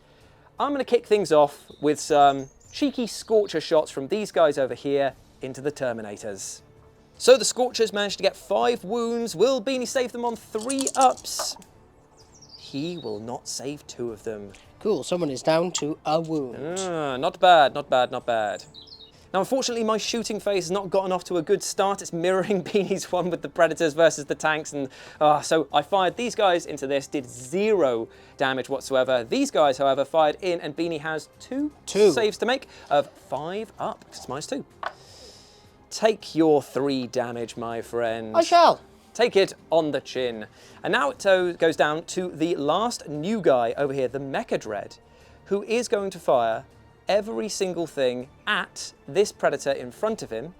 I'm going to kick things off with some cheeky Scorcher shots from these guys over here into the Terminators. So the Scorchers managed to get 5 wounds. Will Beanie save them on 3 ups? He will not save 2 of them. Cool, someone is down to a wound. Not bad, not bad, not bad. Now, unfortunately, my shooting phase has not gotten off to a good start. It's mirroring Beanie's one with the Predators versus the tanks. And so I fired these guys into this, did 0 damage whatsoever. These guys, however, fired in, and Beanie has 2 saves to make of 5 up. It's -2. Take your 3 damage, my friend. I shall. Take it on the chin. And now it goes down to the last new guy over here, the Mecha Dread, who is going to fire every single thing at this Predator in front of him.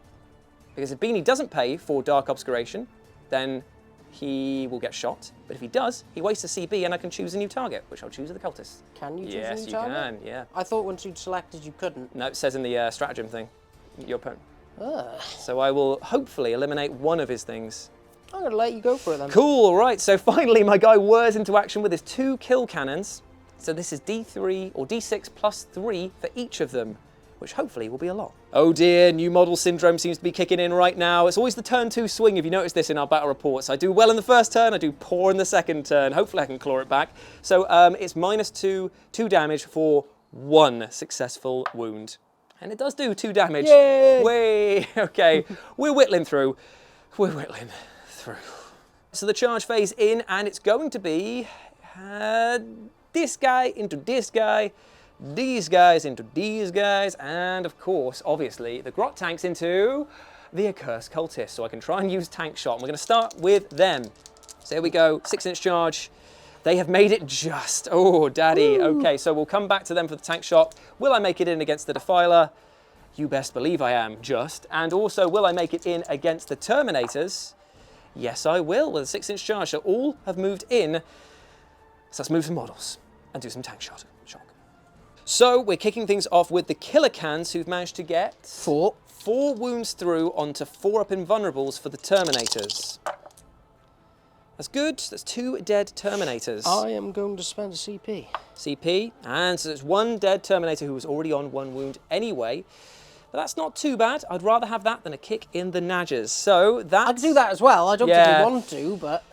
Because if Beanie doesn't pay for Dark Obscuration, then he will get shot. But if he does, he wastes a CB and I can choose a new target, which I'll choose the Cultists. Can you choose a Yes, new you target? can, yeah. I thought once you'd selected you couldn't. No, it says in the stratagem thing, your opponent. So I will hopefully eliminate 1 of his things. I'm going to let you go for it then. Cool, all right, so finally my guy whirs into action with his 2 kill cannons. So this is D3 or D6 plus 3 for each of them, which hopefully will be a lot. Oh dear, new model syndrome seems to be kicking in right now. It's always the turn 2 swing, if you notice this in our battle reports. I do well in the first turn, I do poor in the second turn. Hopefully I can claw it back. So it's -2, 2 damage for 1 successful wound. And it does do 2 damage. Yay! Way, okay, we're whittling through. We're whittling through. So the charge phase in, and it's going to be this guy into this guy, these guys into these guys, and of course, obviously, the Grot tanks into the Accursed Cultists. So I can try and use tank shot. And we're going to start with them. So here we go, 6-inch charge. They have made it just. Oh, daddy. Woo. Okay, so we'll come back to them for the tank shot. Will I make it in against the Defiler? You best believe I am, just. And also, will I make it in against the Terminators? Yes, I will, with a 6-inch charge. So all have moved in. So let's move some models and do some tank shot. Shock. So we're kicking things off with the Killer Cans, who've managed to get 4 wounds through onto 4-up invulnerables for the Terminators. That's good. That's 2 dead Terminators. I am going to spend a CP. CP, and so it's 1 dead Terminator who was already on 1 wound anyway. But that's not too bad. I'd rather have that than a kick in the Nadgers. So that's... I'd do that as well. I don't particularly want to, but...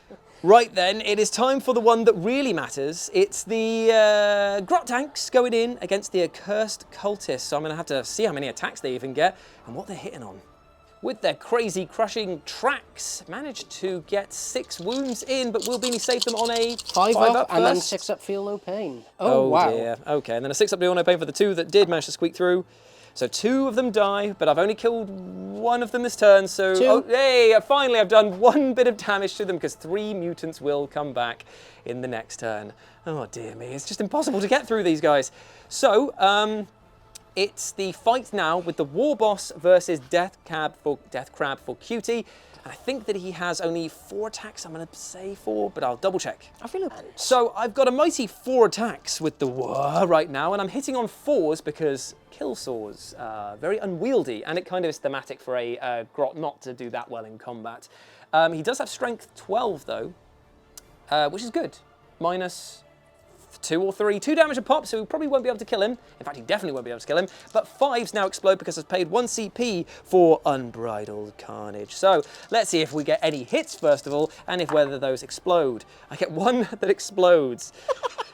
Right then, it is time for the one that really matters. It's the Grot tanks going in against the Accursed Cultists. So I'm going to have to see how many attacks they even get and what they're hitting on. With their crazy crushing tracks, managed to get 6 wounds in, but will Beanie save them on a 5 up and then first? 6 up, feel no pain. Oh wow. Dear. Okay, and then a 6 up, feel no pain for the 2 that did manage to squeak through. So 2 of them die, but I've only killed 1 of them this turn, so... 2. Oh, hey, finally I've done 1 bit of damage to them, because 3 mutants will come back in the next turn. Oh dear me, it's just impossible to get through these guys. So, it's the fight now with the War Boss versus Death Crab for Cutie. And I think that he has only 4 attacks. I'm going to say 4, but I'll double check. I feel it. So I've got a mighty 4 attacks with the War right now, and I'm hitting on 4s because kill saws are very unwieldy, and it kind of is thematic for a Grot not to do that well in combat. He does have strength 12 though, which is good. 2 or 3. 2 damage a pop, so we probably won't be able to kill him. In fact, he definitely won't be able to kill him. But 5s now explode because it's paid 1 CP for Unbridled Carnage. So let's see if we get any hits first of all, and if whether those explode. I get 1 that explodes.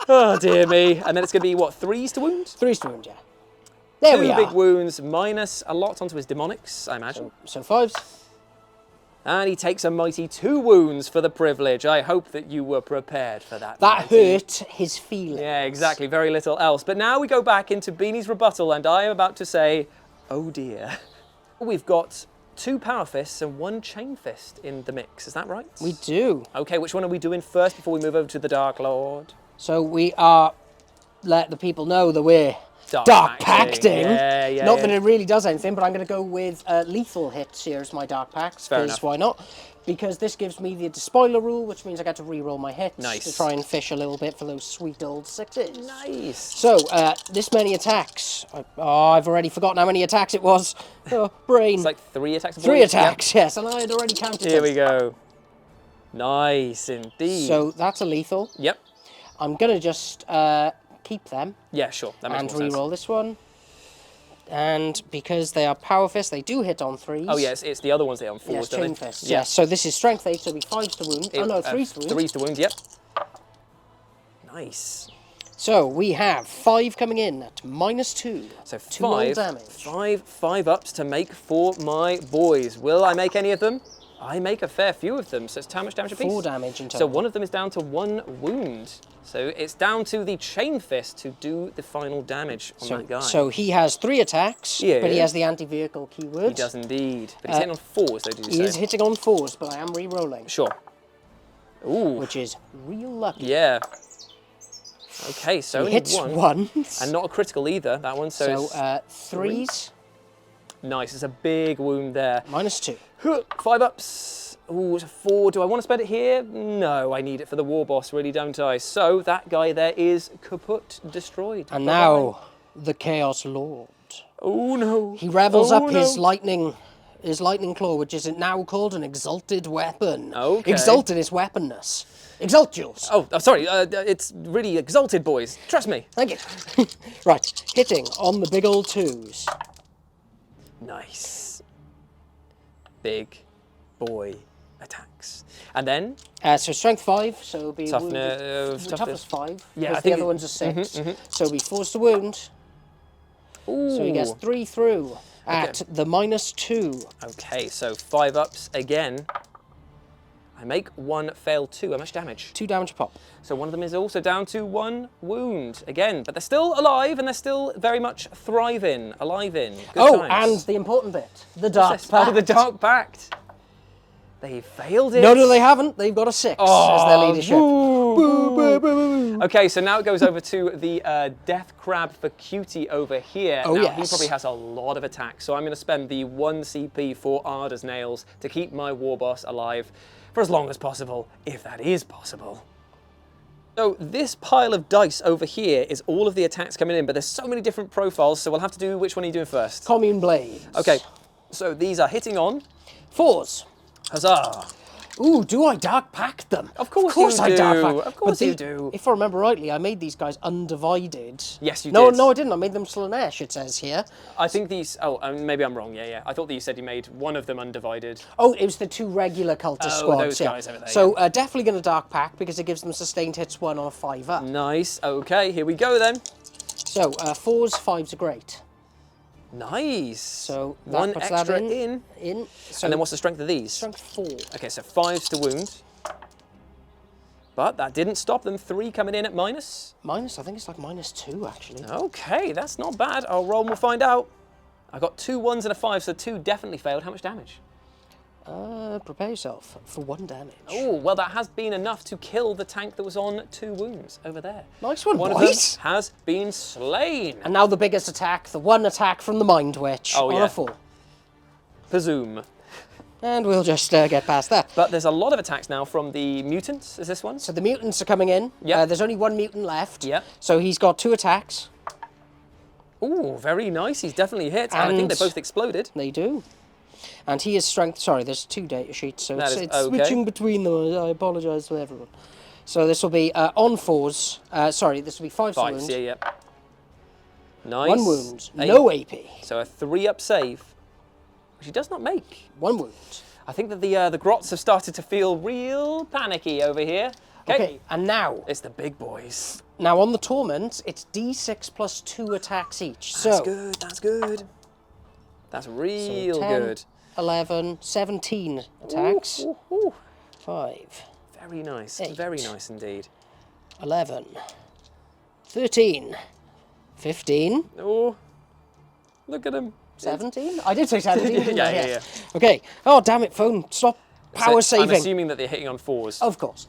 Oh dear me. And then it's going to be, what, 3s to wound? 3s to wound, yeah. There we are. 2 big wounds, minus a lot onto his demonics, I imagine. So 5s. And he takes a mighty 2 wounds for the privilege. I hope that you were prepared for that. That hurt his feelings. Yeah, exactly. Very little else. But now we go back into Beanie's rebuttal, and I am about to say, oh dear. We've got 2 Power Fists and 1 Chain Fist in the mix. Is that right? We do. Okay, which one are we doing first before we move over to the Dark Lord? So we are, let the people know that we're Dark Pacting. Yeah, Not that it really does anything, but I'm going to go with lethal hits here as my Dark Pacts. Because why not? Because this gives me the despoiler rule, which means I get to re-roll my hits to try and fish a little bit for those sweet old 6s. Nice. So, this many attacks. I've already forgotten how many attacks it was. Oh, brain. It's like 3 attacks. 3 attacks, yes, and I had already counted Here we go. Nice indeed. So that's a lethal. Yep. I'm going to just keep them. Yeah, sure. That makes and more sense. re-roll this one. And because they are Power Fists, they do hit on 3s. Oh, yes, it's the other ones they on 4s, yes, don't Chain they? Fists, yes. So this is Strength 8, so it'll be 5s to wound. Oh, no, 3s to wound. 3s to wound, yep. Nice. So we have 5 coming in at -2. So 2 damage. 5 ups to make for my boys. Will I make any of them? I make a fair few of them. So it's how much damage a piece? 4 damage in total. So one of them is down to 1 wound. So it's down to the Chain Fist to do the final damage on that guy. So he has 3 attacks, but he has the anti-vehicle keyword. He does indeed. But he's hitting on 4s, though, do you say? He is hitting on 4s, but I am re-rolling. Sure. Ooh. Which is real lucky. Yeah. Okay, so he only hits 1. once. And not a critical either, that one. So, 3s. Nice, it's a big wound there. -2. 5 ups. Ooh, it's a 4. Do I want to spend it here? No, I need it for the war boss, really, don't I? So that guy there is kaput, destroyed. And now, the Chaos Lord. Oh no. He revels up his lightning claw, which is now called an exalted weapon. Okay. Exalted is weaponness. Exalt, Jules. Oh, sorry, it's really exalted, boys. Trust me. Thank you. Right, hitting on the big old 2s. Nice. Big boy attacks. And then? So strength 5, so it'll be Toughness 5. Yeah, because I think the other one's a 6. So it'll be 4s to wound. Ooh. So he gets 3 through at the -2. Okay, so 5 ups again. I make 1, fail 2. How much damage? 2 damage pop. So one of them is also down to 1 wound again, but they're still alive and they're still very much thriving, alive in. Good times. And the important bit, the Dark Pact. Oh, the Dark Pact. They failed it. No, they haven't. They've got a 6 as their leadership. Okay, so now it goes over to the Death Crab for Cutie over here. Oh, now, yes. he probably has a lot of attacks, so I'm going to spend the 1 CP for Arda's Nails to keep my war boss alive for as long as possible, if that is possible. So this pile of dice over here is all of the attacks coming in, but there's so many different profiles, so we'll have to do, which one are you doing first? Commune Blades. Okay, so these are hitting on 4s. Huzzah! Ooh, do I Dark Pact them? Of course I you Dark do. Pact. Of course you do. If I remember rightly, I made these guys undivided. Yes, you no, did. No, I didn't. I made them Slanesh, it says here. I think these... Oh, maybe I'm wrong. Yeah. I thought that you said you made one of them undivided. Oh, it was the 2 regular cultist squads. Those guys over there. So definitely going to Dark Pact because it gives them sustained hits 1 on a 5 up. Nice. Okay, here we go then. So 4s, 5s are great. Nice. So that 1 puts extra that in. So And then what's the strength of these? Strength 4. Okay, so 5s to wound. But that didn't stop them. 3 coming in at minus. Minus, I think it's like -2 actually. Okay, that's not bad. I'll roll and we'll find out. I got 2 1s and a 5, so 2 definitely failed. How much damage? Prepare yourself for 1 damage. Oh, well, that has been enough to kill the tank that was on 2 wounds over there. Nice one, One boys. of them has been slain. And now the biggest attack, the 1 attack from the Mind Witch on a 4. Presume. And we'll just get past that. But there's a lot of attacks now from the mutants. Is this one? So the mutants are coming in. Yeah. There's only 1 mutant left. Yeah. So he's got 2 attacks. Ooh, very nice. He's definitely hit. And I think they both exploded. They do. And he is strength... Sorry, there's 2 data sheets, so That it's is okay. switching between them. I apologise to everyone. So this will be on 4s. Sorry, this will be 5 to wound. 5s, yeah. Nice. 1 wound, no AP. So a 3-up save, which he does not make. 1 wound. I think that the Grots have started to feel real panicky over here. Okay, and now it's the big boys. Now on the Torment, it's D6 plus 2 attacks each. That's good, that's good. That's real 10, good. 11, 17 attacks. Ooh, ooh, ooh. 5. Very nice, 8, very nice indeed. 11, 13, 15. Oh, look at him. 17? I did say 17, didn't I? Yeah. Okay. Oh, damn it, phone. Stop power saving. I'm assuming that they're hitting on 4s. Of course.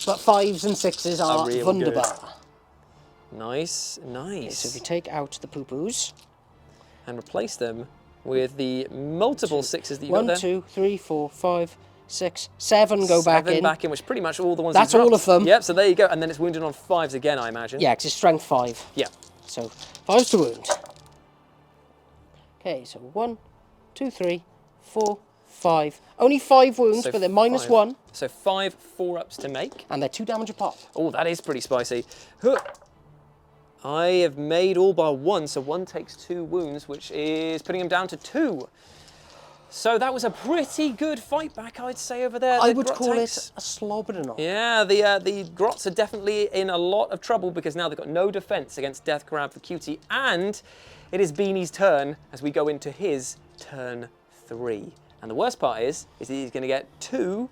But 5s and 6s are real wunderbar. Nice, nice. Okay, so if we take out the poo-poos. And replace them with the multiple 6s that you got there. 1, 2, 3, 4, 5, 6, 7 go back in. 7 back in, which is pretty much all the ones That's you all of them. Yep, so there you go. And then it's wounded on 5s again, I imagine. Yeah, because it's strength 5. Yeah. So 5s to wound. Okay, so 1, 2, 3, 4, 5. Only 5 wounds, So but they're minus 5. 1. So 5 4-ups to make. And they're 2 damage a pop. Oh, that is pretty spicy. Huh. I have made all bar 1, so 1 takes 2 wounds, which is putting him down to 2. So that was a pretty good fight back, I'd say, over there. I The would Grot call tanks. it a slobber-enough. Yeah, the Grots are definitely in a lot of trouble because now they've got no defense against Death Grab for Cutie, and it is Beanie's turn as we go into his turn 3. And the worst part is that he's going to get 2.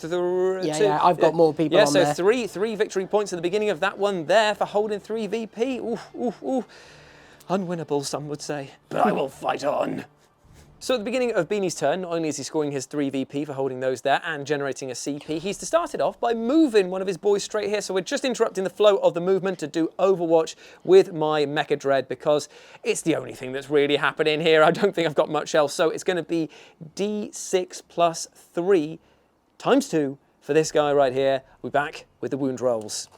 Yeah, I've got more people on there. Yeah, there. so three victory points at the beginning of that one there for holding 3 VP. Ooh, ooh, ooh. Unwinnable, some would say, but I will fight on. So at the beginning of Beanie's turn, not only is he scoring his 3 VP for holding those there and generating a CP, he's to start it off by moving one of his boys straight here. So we're just interrupting the flow of the movement to do Overwatch with my Mecha Dread because it's the only thing that's really happening here. I don't think I've got much else. So it's going to be D6 plus 3 times 2 for this guy right here. We're back with the wound rolls.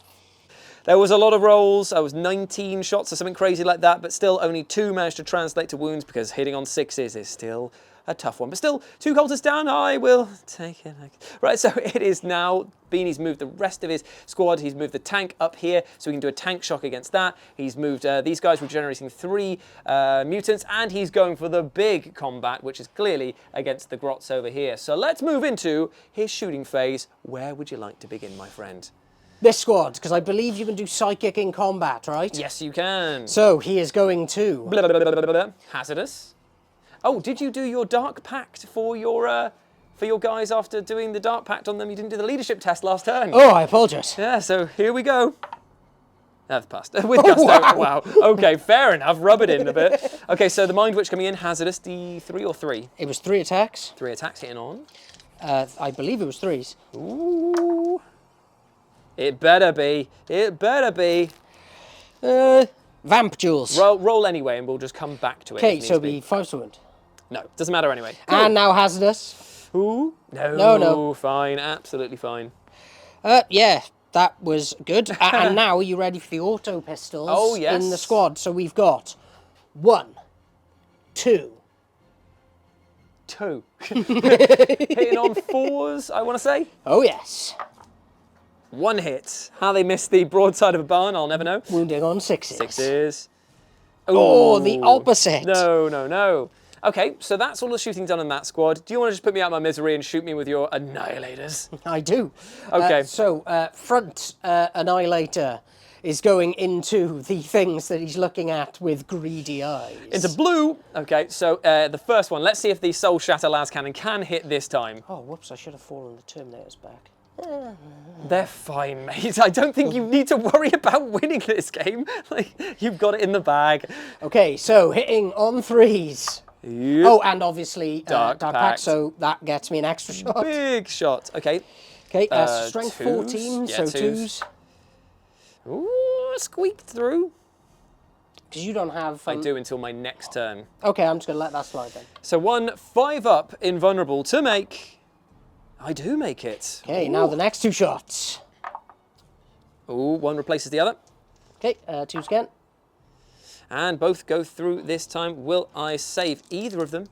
There was a lot of rolls. I was 19 shots or something crazy like that, but still only 2 managed to translate to wounds because hitting on 6s is still a tough one. But still, 2 cultists down, I will take it. Right, so it is now, Beanie's moved the rest of his squad. He's moved the tank up here, so we can do a tank shock against that. He's moved these guys, regenerating 3 mutants, and he's going for the big combat, which is clearly against the Grots over here. So let's move into his shooting phase. Where would you like to begin, my friend? This squad, because I believe you can do psychic in combat, right? Yes, you can. So he is going to... Blah, blah, blah, blah, blah, blah. Hazardous. Oh, did you do your Dark Pact for your guys after doing the Dark Pact on them? You didn't do the leadership test last turn. Oh, I apologise. Yeah, so here we go. That's passed. With gusto. Wow. Okay, fair enough. Rub it in a bit. Okay, so the Mind Witch coming in, hazardous, D3 or 3? It was 3 attacks. 3 attacks hitting on. I believe it was 3s. Ooh. It better be. It better be. Vamp duels. Roll anyway, and we'll just come back to it. Okay, so it'll be 5 to wound. No, doesn't matter anyway. Cool. And now hazardous. Ooh. No. Fine, absolutely fine. Yeah, that was good. And now are you ready for the auto pistols? Oh, yes. In the squad. So we've got 1, 2. 2. Hitting on 4s, I want to say. Oh, yes. 1 hit. How they missed the broadside of a barn, I'll never know. Wounding on 6s. 6s. Oh, the opposite. No. Okay, so that's all the shooting done in that squad. Do you want to just put me out of my misery and shoot me with your Annihilators? I do. Okay. Front Annihilator is going into the things that he's looking at with greedy eyes. Into blue. Okay, so the first one. Let's see if the Soul Shatter Las Cannon can hit this time. Oh, whoops, I should have fallen the Terminator's back. They're fine, mate. I don't think you need to worry about winning this game. Like, you've got it in the bag. Okay, so hitting on 3s. Yep. Oh, and obviously Dark Pact, Pact. so that gets me an extra shot. Big shot. Okay. Okay, strength 2s. 14, Yeah, so 2s. 2s. Ooh, squeaked through. Because you don't have... I do until my next turn. Okay, I'm just going to let that slide then. So 1 5-up invulnerable to make. I do make it. Okay, Ooh. now the next 2 shots. Ooh, 1 replaces the other. Okay, 2s again. And both go through this time. Will I save either of them?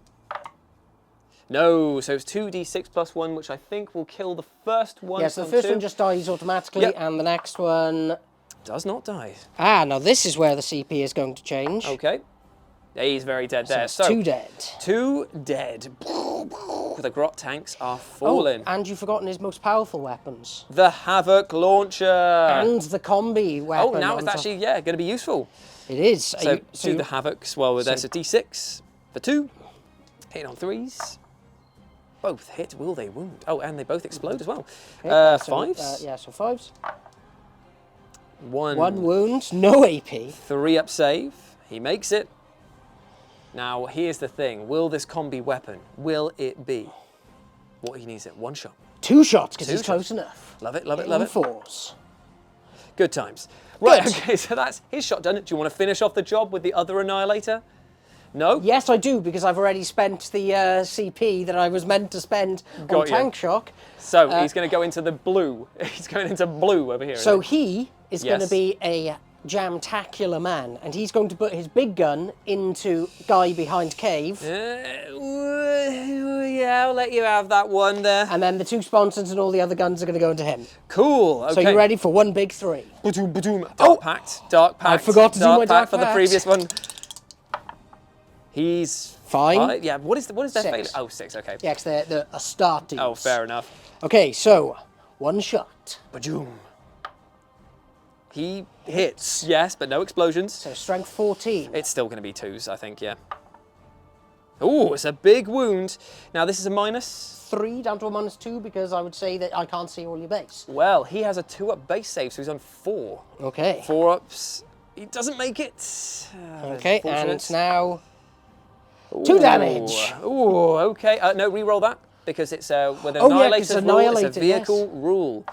No, so it's 2d6 plus 1, which I think will kill the first one. Yes, the first one just dies automatically, Yep. and the next one... Does not die. Ah, now this is where the CP is going to change. Okay. He's very dead there. It's So 2 dead. 2 dead. The Grot tanks are falling. Oh, and you've forgotten his most powerful weapons. The Havoc Launcher. And the combi weapon. Oh, now on it's top. actually, going to be useful. It is. So, do the Havocs. Well, there's a d6 for 2. Hitting on 3s. Both hit. Will they wound? Oh, and they both explode as well. Okay, 5s. Yeah, so 5s. 1 wound, no AP. 3 up save. He makes it. Now, here's the thing. Will this combi weapon, will it be what he needs it? 1 shot. 2 shots, because 2 he's shots. close enough. Love it, love it, love it. 4s. Good times. Right, Good. okay, so that's his shot done. Do you want to finish off the job with the other Annihilator? No? Yes, I do, because I've already spent the CP that I was meant to spend Got on you. Tank Shock. So, he's going to go into the blue. He's going into blue over here. So isn't he is going to Yes. be a jam-tacular man, and he's going to put his big gun into guy behind cave, yeah, I'll let you have that one there. and then the 2 sponsons and all the other guns are going to go into him. Cool, okay. So you ready for 1 big 3? Dark Pact, Dark Pact. I forgot to do my Dark for the Pact. previous one. He's Fine. 5. Yeah, what is their 6. failure? Oh, 6, okay. Yeah, because they're a start team. Oh, fair enough. Okay, so 1 shot. Bajoom. He hits, yes, but no explosions. So strength 14. It's still going to be 2s, I think, yeah. Ooh, it's a big wound. Now, this is a minus. 3 down to a -2 because I would say that I can't see all your base. Well, he has a 2-up base save, so he's on 4. Okay. 4-ups. He doesn't make it. Okay, and Unfortunate. now 2 damage. Ooh, okay. No, re-roll that because it's with Oh, yeah, Annihilator's 'cause rule, it's a Annihilator, vehicle rule.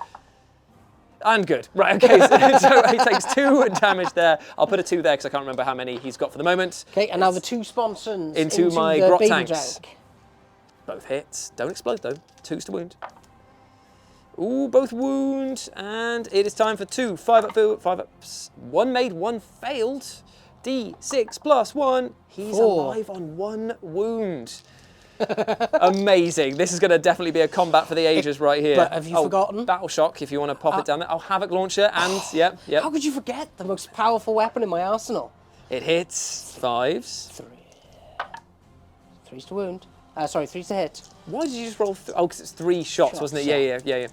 And good. Right, okay, so he takes 2 damage there. I'll put a 2 there because I can't remember how many he's got for the moment. Okay, and now the 2 sponsons Into my the Grot baby tanks. tank. Both hits. Don't explode though. 2s to wound. Ooh, both wound. And it is time for 2. 5 ups. 1 made, 1 failed. D6 plus 1. He's 4. alive on 1 wound. Amazing. This is going to definitely be a combat for the ages right here. But have you forgotten? Battle Shock, if you want to pop it down there. Oh, Havoc Launcher and, yep. How could you forget the most powerful weapon in my arsenal? It hits 5s. 3. 3's to wound. Sorry, 3's to hit. Why did you just roll? Oh, because it's 3 shots, wasn't it? Yeah.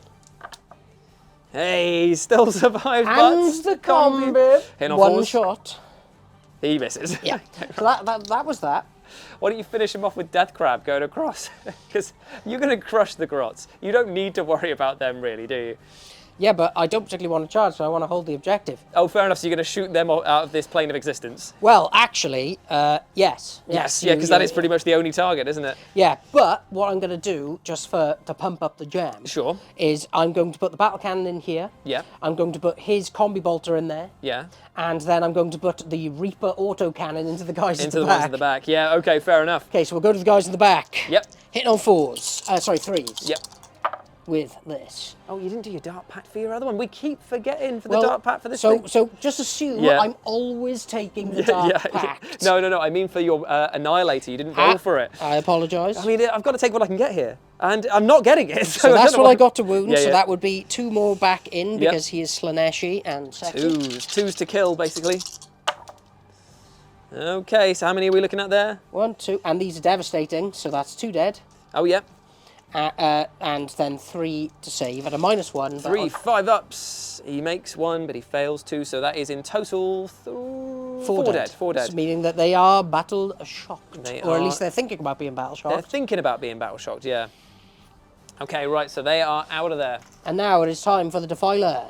Hey, he still survived. And but the combi. Hitting on 1 4s. shot. He misses. Yeah. So that was that. Why don't you finish him off with Death Crab going across? Because you're going to crush the Grots. You don't need to worry about them, really, do you? Yeah, but I don't particularly want to charge, so I want to hold the objective. Oh, fair enough. So you're going to shoot them out of this plane of existence? Well, actually, yes. Yes, yeah, because that is pretty much the only target, isn't it? Yeah, but what I'm going to do, just to pump up the jam, Sure. is I'm going to put the battle cannon in here. Yeah. I'm going to put his combi bolter in there. Yeah. And then I'm going to put the Reaper auto cannon into the guys Into at the the ones back. in the back. Yeah, okay, fair enough. Okay, so we'll go to the guys in the back. Yep. Hitting on 4s. Sorry, 3s. Yep. With this. Oh, you didn't do your Dark Pact for your other one. We keep forgetting for the Dark Pact for this so, thing. So just assume Yeah. I'm always taking the Dark Pact. No, I mean for your Annihilator. You didn't roll for it. I apologise. I mean, I've got to take what I can get here. And I'm not getting it. So that's what I got to wound, Yeah, so yeah. that would be 2 more back in because he is Slaneshi and sexy. 2s to kill, basically. Okay, so how many are we looking at there? 1, 2, and these are devastating, so that's 2 dead. Oh, yeah. And then 3 to save at a -1. 3, 5 ups. He makes 1, but he fails 2, so that is in total 4 dead. 4 dead. Meaning that they are battle shocked, They or at are- least they're thinking about being battle They're shocked. thinking about being battle shocked, yeah. Okay, right, so they are out of there. And now it is time for the Defiler.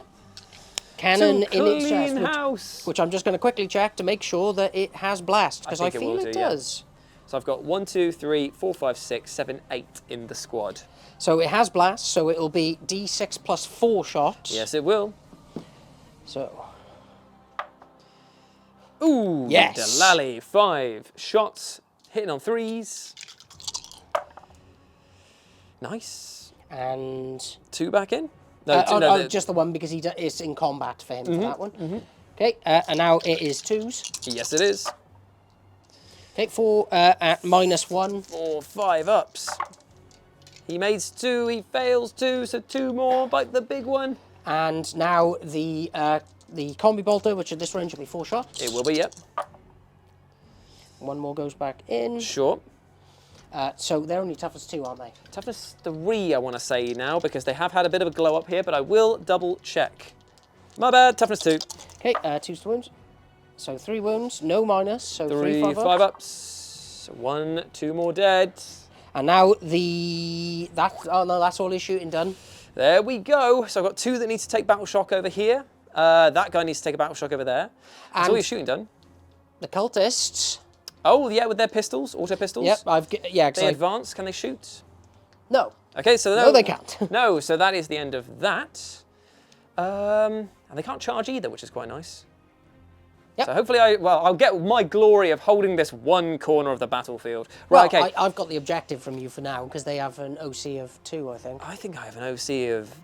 Cannon To in its clean chest, house. which I'm just going to quickly check to make sure that it has blast, because I think it feel will it do, yeah. does. So I've got 1, 2, 3, 4, 5, 6, 7, 8 in the squad. So it has blast, so it'll be D6 plus 4 shots. Yes, it will. So, Ooh, Yes. Delali, 5 shots, hitting on 3s. Nice. and 2 back in. No, just the one because it's in combat for him for that one. Okay, and now it is 2s. Yes, it is. Take 4 at -1. 4, 5 ups. He makes 2, he fails 2, so 2 more, bite the big one. And now the combi bolter, which at this range will be 4 shots. It will be, yep. 1 more goes back in. Sure. So they're only toughness 2, aren't they? Toughness 3, I want to say now, because they have had a bit of a glow up here, but I will double check. My bad, toughness 2. Okay, 2 wounds. So 3 wounds, no minus, so 3, 5 5 ups. 1, 2 more dead. And now oh no, that's all his shooting done. There we go. So I've got 2 that need to take battle shock over here. That guy needs to take a battle shock over there. That's all your shooting done. The cultists. Oh yeah, with their pistols, auto pistols. Yep, They advance. Can they shoot? No. Okay, so No, they can't. No, so that is the end of that. And they can't charge either, which is quite nice. Yep. So hopefully I'll get my glory of holding this one corner of the battlefield. Right, Well, okay. I've got the objective from you for now, because they have an OC of 2, I think. I think I have an OC of,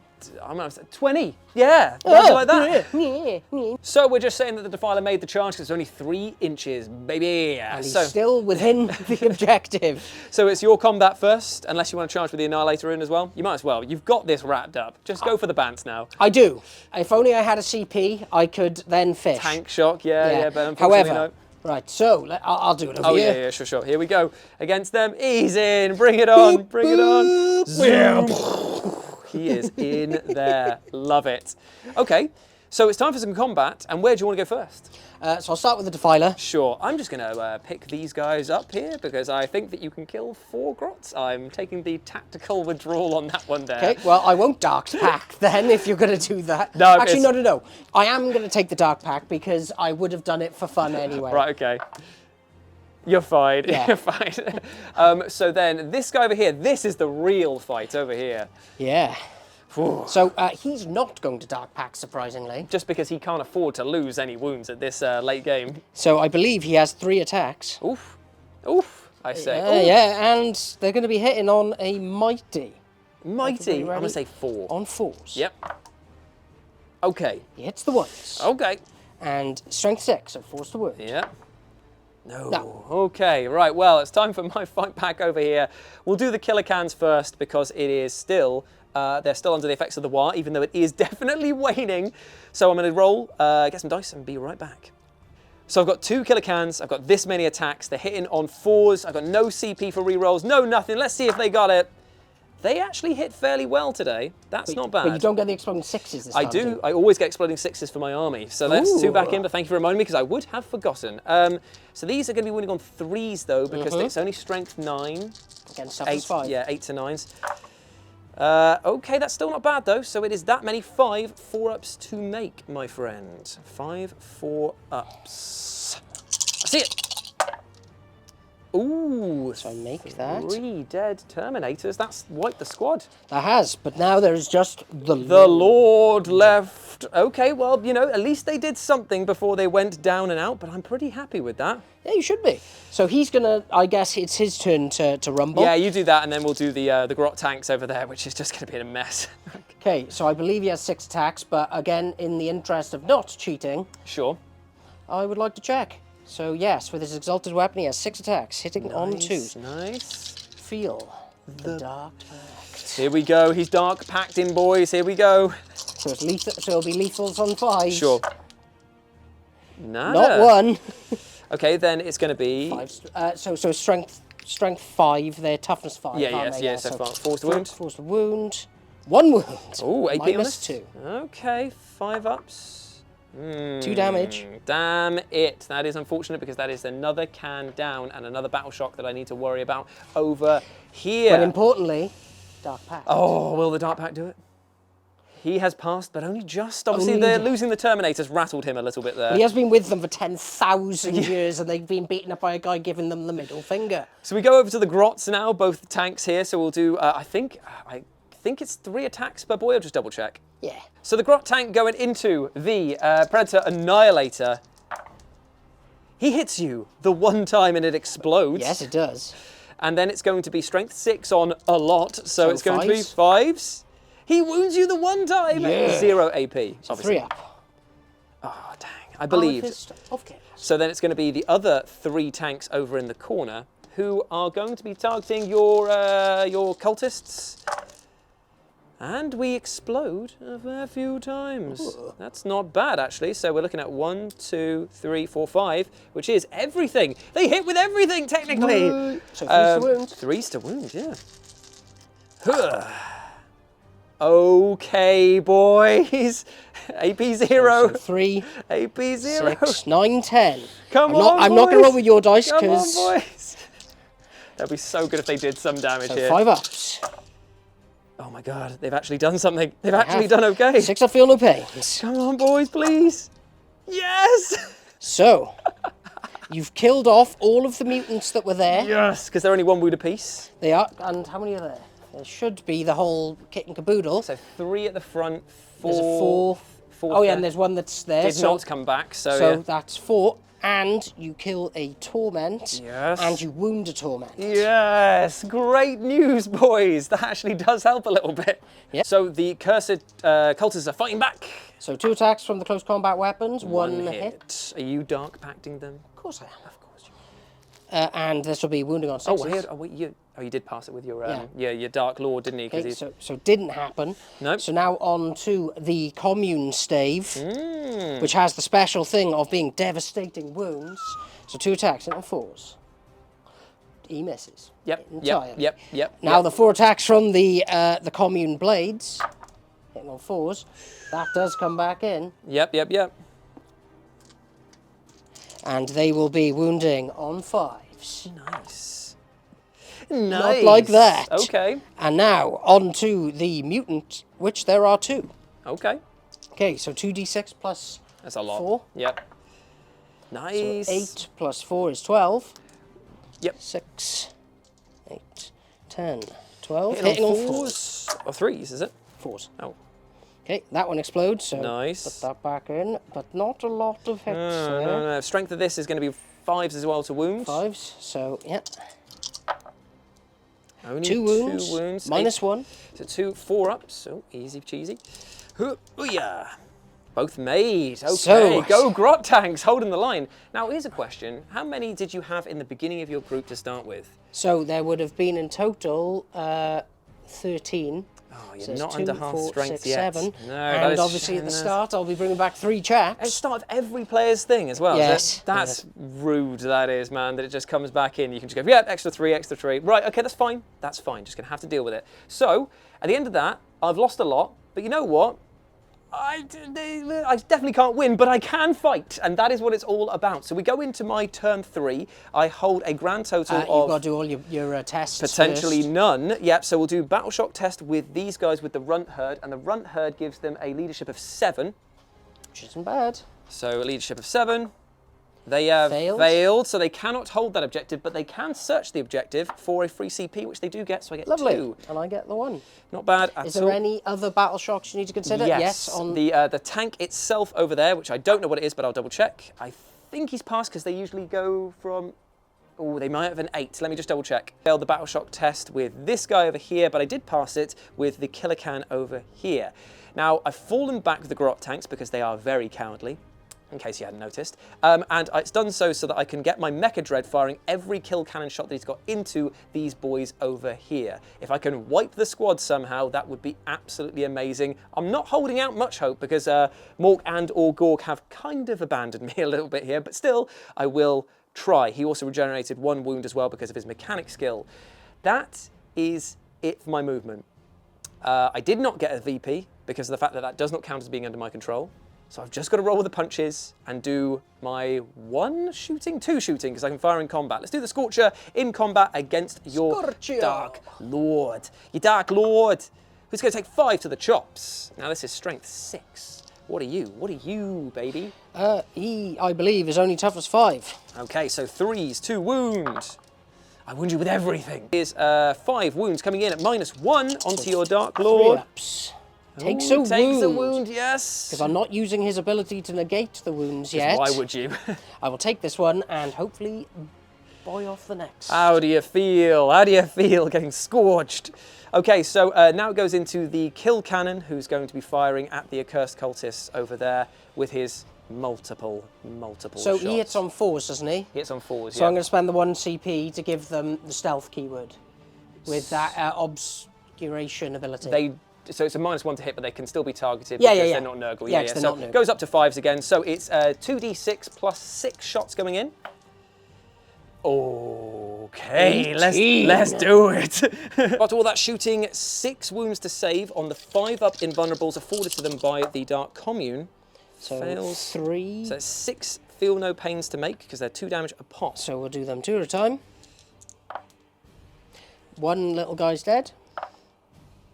I'm going to say 20. Yeah, something like that. Yeah. So we're just saying that the Defiler made the charge because it's only 3 inches, baby. And he's still within the objective. So it's your combat first, unless you want to charge with the Annihilator in as well. You might as well. You've got this wrapped up. Just go for the bants now. I do. If only I had a CP, I could then fish. Tank shock, yeah, but unfortunately However, no. right, so I'll do it over here. Yeah, sure. Here we go. Against them. Ease in. Bring it on. Bring it on. Zoom. He is in there. Love it. Okay, so it's time for some combat. And where do you want to go first? So I'll start with the Defiler. Sure. I'm just going to pick these guys up here because I think that you can kill 4 grots. I'm taking the tactical withdrawal on that one there. Okay, well, I won't Dark Pack then if you're going to do that. No, actually, no. I am going to take the Dark Pack because I would have done it for fun anyway. Right, okay. You're fine. Yeah. You're fine. So then this guy over here, this is the real fight over here. Yeah. So he's not going to Dark Pack, surprisingly. Just because he can't afford to lose any wounds at this late game. So I believe he has 3 attacks. Oof. Oof, I say. Yeah, and they're going to be hitting on a Mighty. Mighty. I'm going to say 4. On 4s. Yep. Okay. He hits the 1s. Okay. And Strength 6, so force to wound. Yeah. No. Okay, right, well, it's time for my fight pack over here. We'll do the killer cans first because it is still, they're still under the effects of the war, even though it is definitely waning. So I'm going to roll, get some dice and be right back. So I've got 2 killer cans, I've got this many attacks, they're hitting on 4s, I've got no CP for rerolls, no nothing. Let's see if they got it. They actually hit fairly well today. That's not bad. But you don't get the exploding 6s this time. I do. I always get exploding 6s for my army. So that's 2 back in, but thank you for reminding me because I would have forgotten. So these are going to be winning on 3s though because it's only strength 9. Against toughness 5. Yeah, 8 to 9s. Okay, that's still not bad though. So it is that many 5 4-ups to make, my friend. 5 4-ups. I see it. Ooh, So I make that. 3 dead Terminators. That's wiped the squad. That has, but now there's just the Lord left. Okay, well, you know, at least they did something before they went down and out, but I'm pretty happy with that. Yeah, you should be. So he's gonna, I guess it's his turn to rumble. Yeah, you do that, and then we'll do the Grot tanks over there, which is just going to be a mess. Okay, so I believe he has 6 attacks, but again, in the interest of not cheating, Sure. I would like to check. So yes, with his exalted weapon, he has 6 attacks, hitting on 2s. Nice. Feel the Dark Pact. Here we go. He's dark packed in, boys. Here we go. So it's lethal. So it'll be lethals on 5s. Sure. Nada. Not 1. Okay, then it's going to be 5. So strength 5. They're toughness 5. Yeah. So far, force to wound. Force to wound. 1 wound. Oh, AP on minus this. 2. Okay, 5 ups. 2 damage. Damn it. That is unfortunate because that is another can down and another battle shock that I need to worry about over here. But importantly, Dark Pact. Oh, will the Dark Pact do it? He has passed, but only just. Obviously, losing the Terminators rattled him a little bit there. He has been with them for 10,000 years and they've been beaten up by a guy giving them the middle finger. So we go over to the Grots now, both tanks here. So we'll do, I think it's 3 attacks per boy. I'll just double check. Yeah. So the Grot tank going into the Predator Annihilator. He hits you the one time and it explodes. Yes, it does. And then it's going to be strength 6 on a lot. So it's going to be 5s. 5s. He wounds you the one time. Yeah. 0 AP. So obviously. 3 up. Oh, dang. I believed. Of chaos. So then it's going to be the other 3 tanks over in the corner who are going to be targeting your cultists. And we explode a fair few times. Ooh. That's not bad, actually. So we're looking at 1, 2, 3, 4, 5, which is everything. They hit with everything, technically. So 3's to wound. 3's to wound, yeah. Huh. Okay, boys. AP 0. So 3, AP 0. 6, 9, 10. Come on, I'm not going to roll with your dice because. Come on, boys. That'd be so good if they did some damage here. 5 ups. Oh my god, they've actually done something. They've actually done okay. 6, I feel no pains. Come on, boys, please. Yes! So, you've killed off all of the mutants that were there. Yes, because they're only 1 wound apiece. They are, and how many are there? There should be the whole kit and caboodle. So 3 at the front, 4. There's a 4. Oh yeah, and there's one that's there. Did not come back, so yeah. That's 4. And you kill a torment. Yes. And you wound a torment. Yes. Great news, boys. That actually does help a little bit. Yep. So the cursed cultists are fighting back. So 2 attacks from the close combat weapons. 1 hit. Are you dark pacting them? Of course I am. Of course you are. And this will be wounding on 6s. You did pass it with your your Dark Lord, didn't he? Okay, so didn't happen. Nope. So now on to the commune stave, which has the special thing of being devastating wounds. So 2 attacks, hitting on 4s. He misses. Yep. Yep. Now the 4 attacks from the commune blades, hitting on 4s. That does come back in. Yep. And they will be wounding on 5s. Nice. Not like that. Okay. And now, on to the mutant, which there are 2. Okay. Okay, so 2d6 plus That's a lot. 4. Yep. Nice. So 8 plus 4 is 12. Yep. 6, 8, 10, 12. Hitting on 4s. Or 3s, is it? 4s. Oh. Okay, that one explodes, so nice. put that back in, but not a lot of hits there. No. Strength of this is going to be 5s as well to wound. 5s, so, yeah. Only 2 wounds, minus 1. So 4 ups, so easy cheesy. Hoo-yah. Both made. Okay, So, go Grot tanks, holding the line. Now, here's a question. How many did you have in the beginning of your group to start with? So there would have been in total 13. Oh, you're so not 2, under half 4, strength 6, yet. 7. No, and obviously at the start, I'll be bringing back 3 chaps. At the start of every player's thing as well. Yes. That's rude, that is, man, that it just comes back in. You can just go, yeah, extra 3, extra 3. Right, okay, that's fine. That's fine. Just going to have to deal with it. So, at the end of that, I've lost a lot, but you know what? I definitely can't win, but I can fight, and that is what it's all about. So we go into my turn 3. I hold a grand total of... You've got to do all your tests potentially first. none. Yep, so we'll do Battle Shock test with these guys with the Runt Herd, and the Runt Herd gives them a leadership of 7. Which isn't bad. So a leadership of 7. They have failed, so they cannot hold that objective, but they can search the objective for a free CP, which they do get, so I get 2. And I get the 1. Not bad at all. Is there any other battle shocks you need to consider? Yes. On the tank itself over there, which I don't know what it is, but I'll double check. I think he's passed because they usually go from... Oh, they might have an 8. Let me just double check. Failed the Battle Shock test with this guy over here, but I did pass it with the Killer Can over here. Now, I've fallen back with the Grot tanks because they are very cowardly, in case you hadn't noticed. And it's done so that I can get my Mecha Dread firing every kill cannon shot that he's got into these boys over here. If I can wipe the squad somehow, that would be absolutely amazing. I'm not holding out much hope because Mork and or Gorg have kind of abandoned me a little bit here, but still, I will try. He also regenerated 1 wound as well because of his mechanic skill. That is it for my movement. I did not get a VP because of the fact that that does not count as being under my control. So I've just got to roll with the punches and do my 2 shooting, because I can fire in combat. Let's do the Scorcher in combat against your Dark Lord. Your Dark Lord, who's going to take 5 to the chops. Now this is strength 6. What are you? What are you, baby? He, I believe, is only tough as 5. Okay, so 3s, 2 wound. I wound you with everything. Here's 5 wounds coming in at -1 onto your Dark Lord. 3 ups. Takes a wound, yes. Because I'm not using his ability to negate the wounds yet. Why would you? I will take this one and hopefully buy off the next. How do you feel? How do you feel getting scorched? Okay, so now it goes into the Kill Cannon, who's going to be firing at the Accursed Cultists over there with his multiple So shots. he hits on 4s, doesn't he? He hits on 4s, So yeah. I'm going to spend the 1 CP to give them the stealth keyword with that obscuration ability. So it's a -1 to hit, but they can still be targeted Yeah, because yeah. they're not Nurgle. Yeah, 'cause they're So not Nurgle. goes up to 5s again. So it's 2d6 plus 6 shots going in. Okay, 18. let's do it. After all that shooting, 6 wounds to save on the 5-up invulnerables afforded to them by the Dark Commune. So Fails. 3. So it's 6 feel no pains to make because they're 2 damage a pop. So we'll do them 2 at a time. 1 little guy's dead.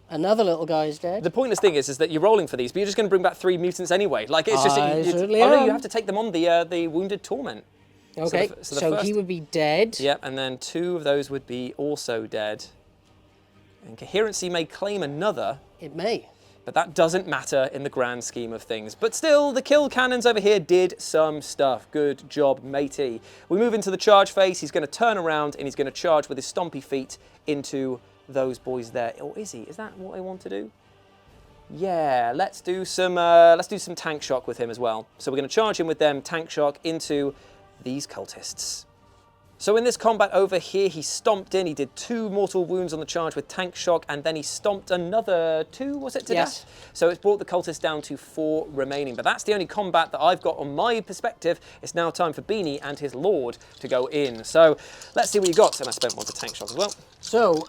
Another little guy's dead. The pointless thing is that you're rolling for these, but you're just going to bring back 3 mutants anyway. Like it's just. Certainly oh no, am. you have to take them on the wounded torment. Okay, so he would be dead. Yep, and then 2 of those would be also dead. And Coherency may claim another. It may. But that doesn't matter in the grand scheme of things. But still, the kill cannons over here did some stuff. Good job, matey. We move into the charge phase. He's going to turn around and he's going to charge with his stompy feet into those boys there. Or is he? Is that what I want to do? Yeah, let's do some tank shock with him as well. So we're going to charge him with them, tank shock into these cultists. So in this combat over here, he stomped in, he did 2 mortal wounds on the charge with tank shock, and then he stomped another 2, was it, to death? So it's brought the cultists down to 4 remaining. But that's the only combat that I've got on my perspective. It's now time for Beanie and his lord to go in. So let's see what you got. And I spent 1 for tank shock as well. So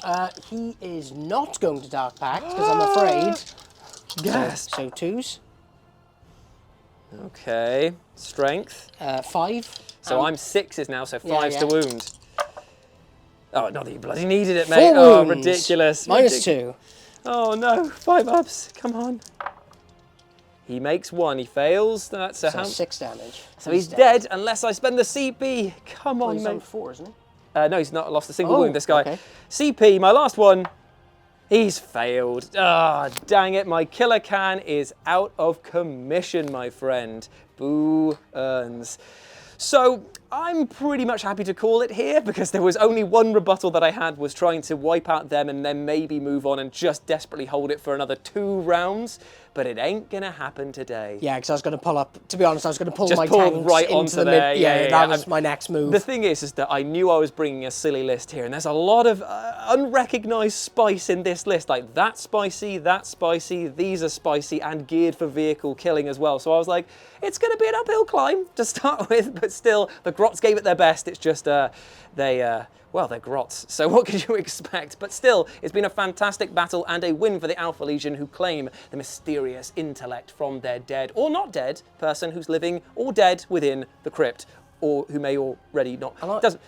he is not going to Dark Pact, because I'm afraid. Yes. So 2s. Okay, strength. 5. So I'm 6s now, so 5s to wound. Oh, not that you bloody needed it, 4 mate. Oh, wounds. ridiculous. -2. Oh no, 5 ups, come on. He makes 1, he fails. That's a So 6 damage. So he's dead unless I spend the CP. Come on, he's mate. on 4, isn't he? No, he's not lost a single wound, this guy. Okay. CP, my last one. He's failed. Ah, dang it. My killer can is out of commission, my friend. Boo earns. So I'm pretty much happy to call it here because there was only 1 rebuttal that I had was trying to wipe out them and then maybe move on and just desperately hold it for another 2 rounds. But it ain't gonna happen today. Yeah, because I was going to pull up. To be honest, I was going to pull Just my pull tanks right into onto the there. mid. Yeah, That was my next move. The thing is that I knew I was bringing a silly list here, and there's a lot of unrecognized spice in this list. Like that's spicy, these are spicy, and geared for vehicle killing as well. So I was like, it's going to be an uphill climb to start with, but still, the Grots gave it their best. It's just well, they're Grots, so what could you expect? But still, it's been a fantastic battle and a win for the Alpha Legion, who claim the mysterious intellect from their dead, or not dead, person who's living or dead within the crypt, or who may already not. Doesn't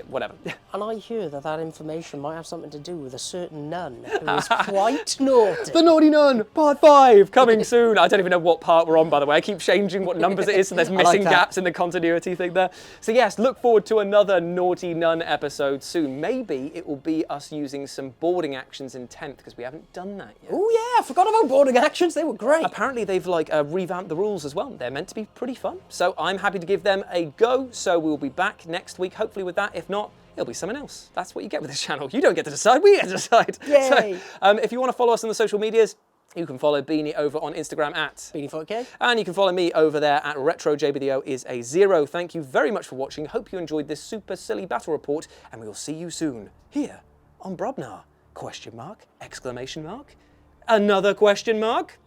whatever. And I hear that information might have something to do with a certain nun who is quite naughty. The Naughty Nun, part 5, coming soon. I don't even know what part we're on, by the way. I keep changing what numbers it is, and there's missing gaps in the continuity thing there. So yes, look forward to another Naughty Nun episode soon. Maybe it will be us using some boarding actions in 10th, because we haven't done that yet. Oh yeah, I forgot about boarding actions. They were great. Apparently they've revamped the rules as well. They're meant to be pretty fun. So I'm happy to give them a go. So we'll be back next week, hopefully with that. If not, it'll be someone else. That's what you get with this channel. You don't get to decide, we get to decide. Yay. So, if you want to follow us on the social medias, you can follow Beanie over on Instagram at Beanie4K. And you can follow me over there at RetroJBDO is a 0. Thank you very much for watching. Hope you enjoyed this super silly battle report, and we will see you soon here on Brobnar. Question mark? Exclamation mark? Another question mark?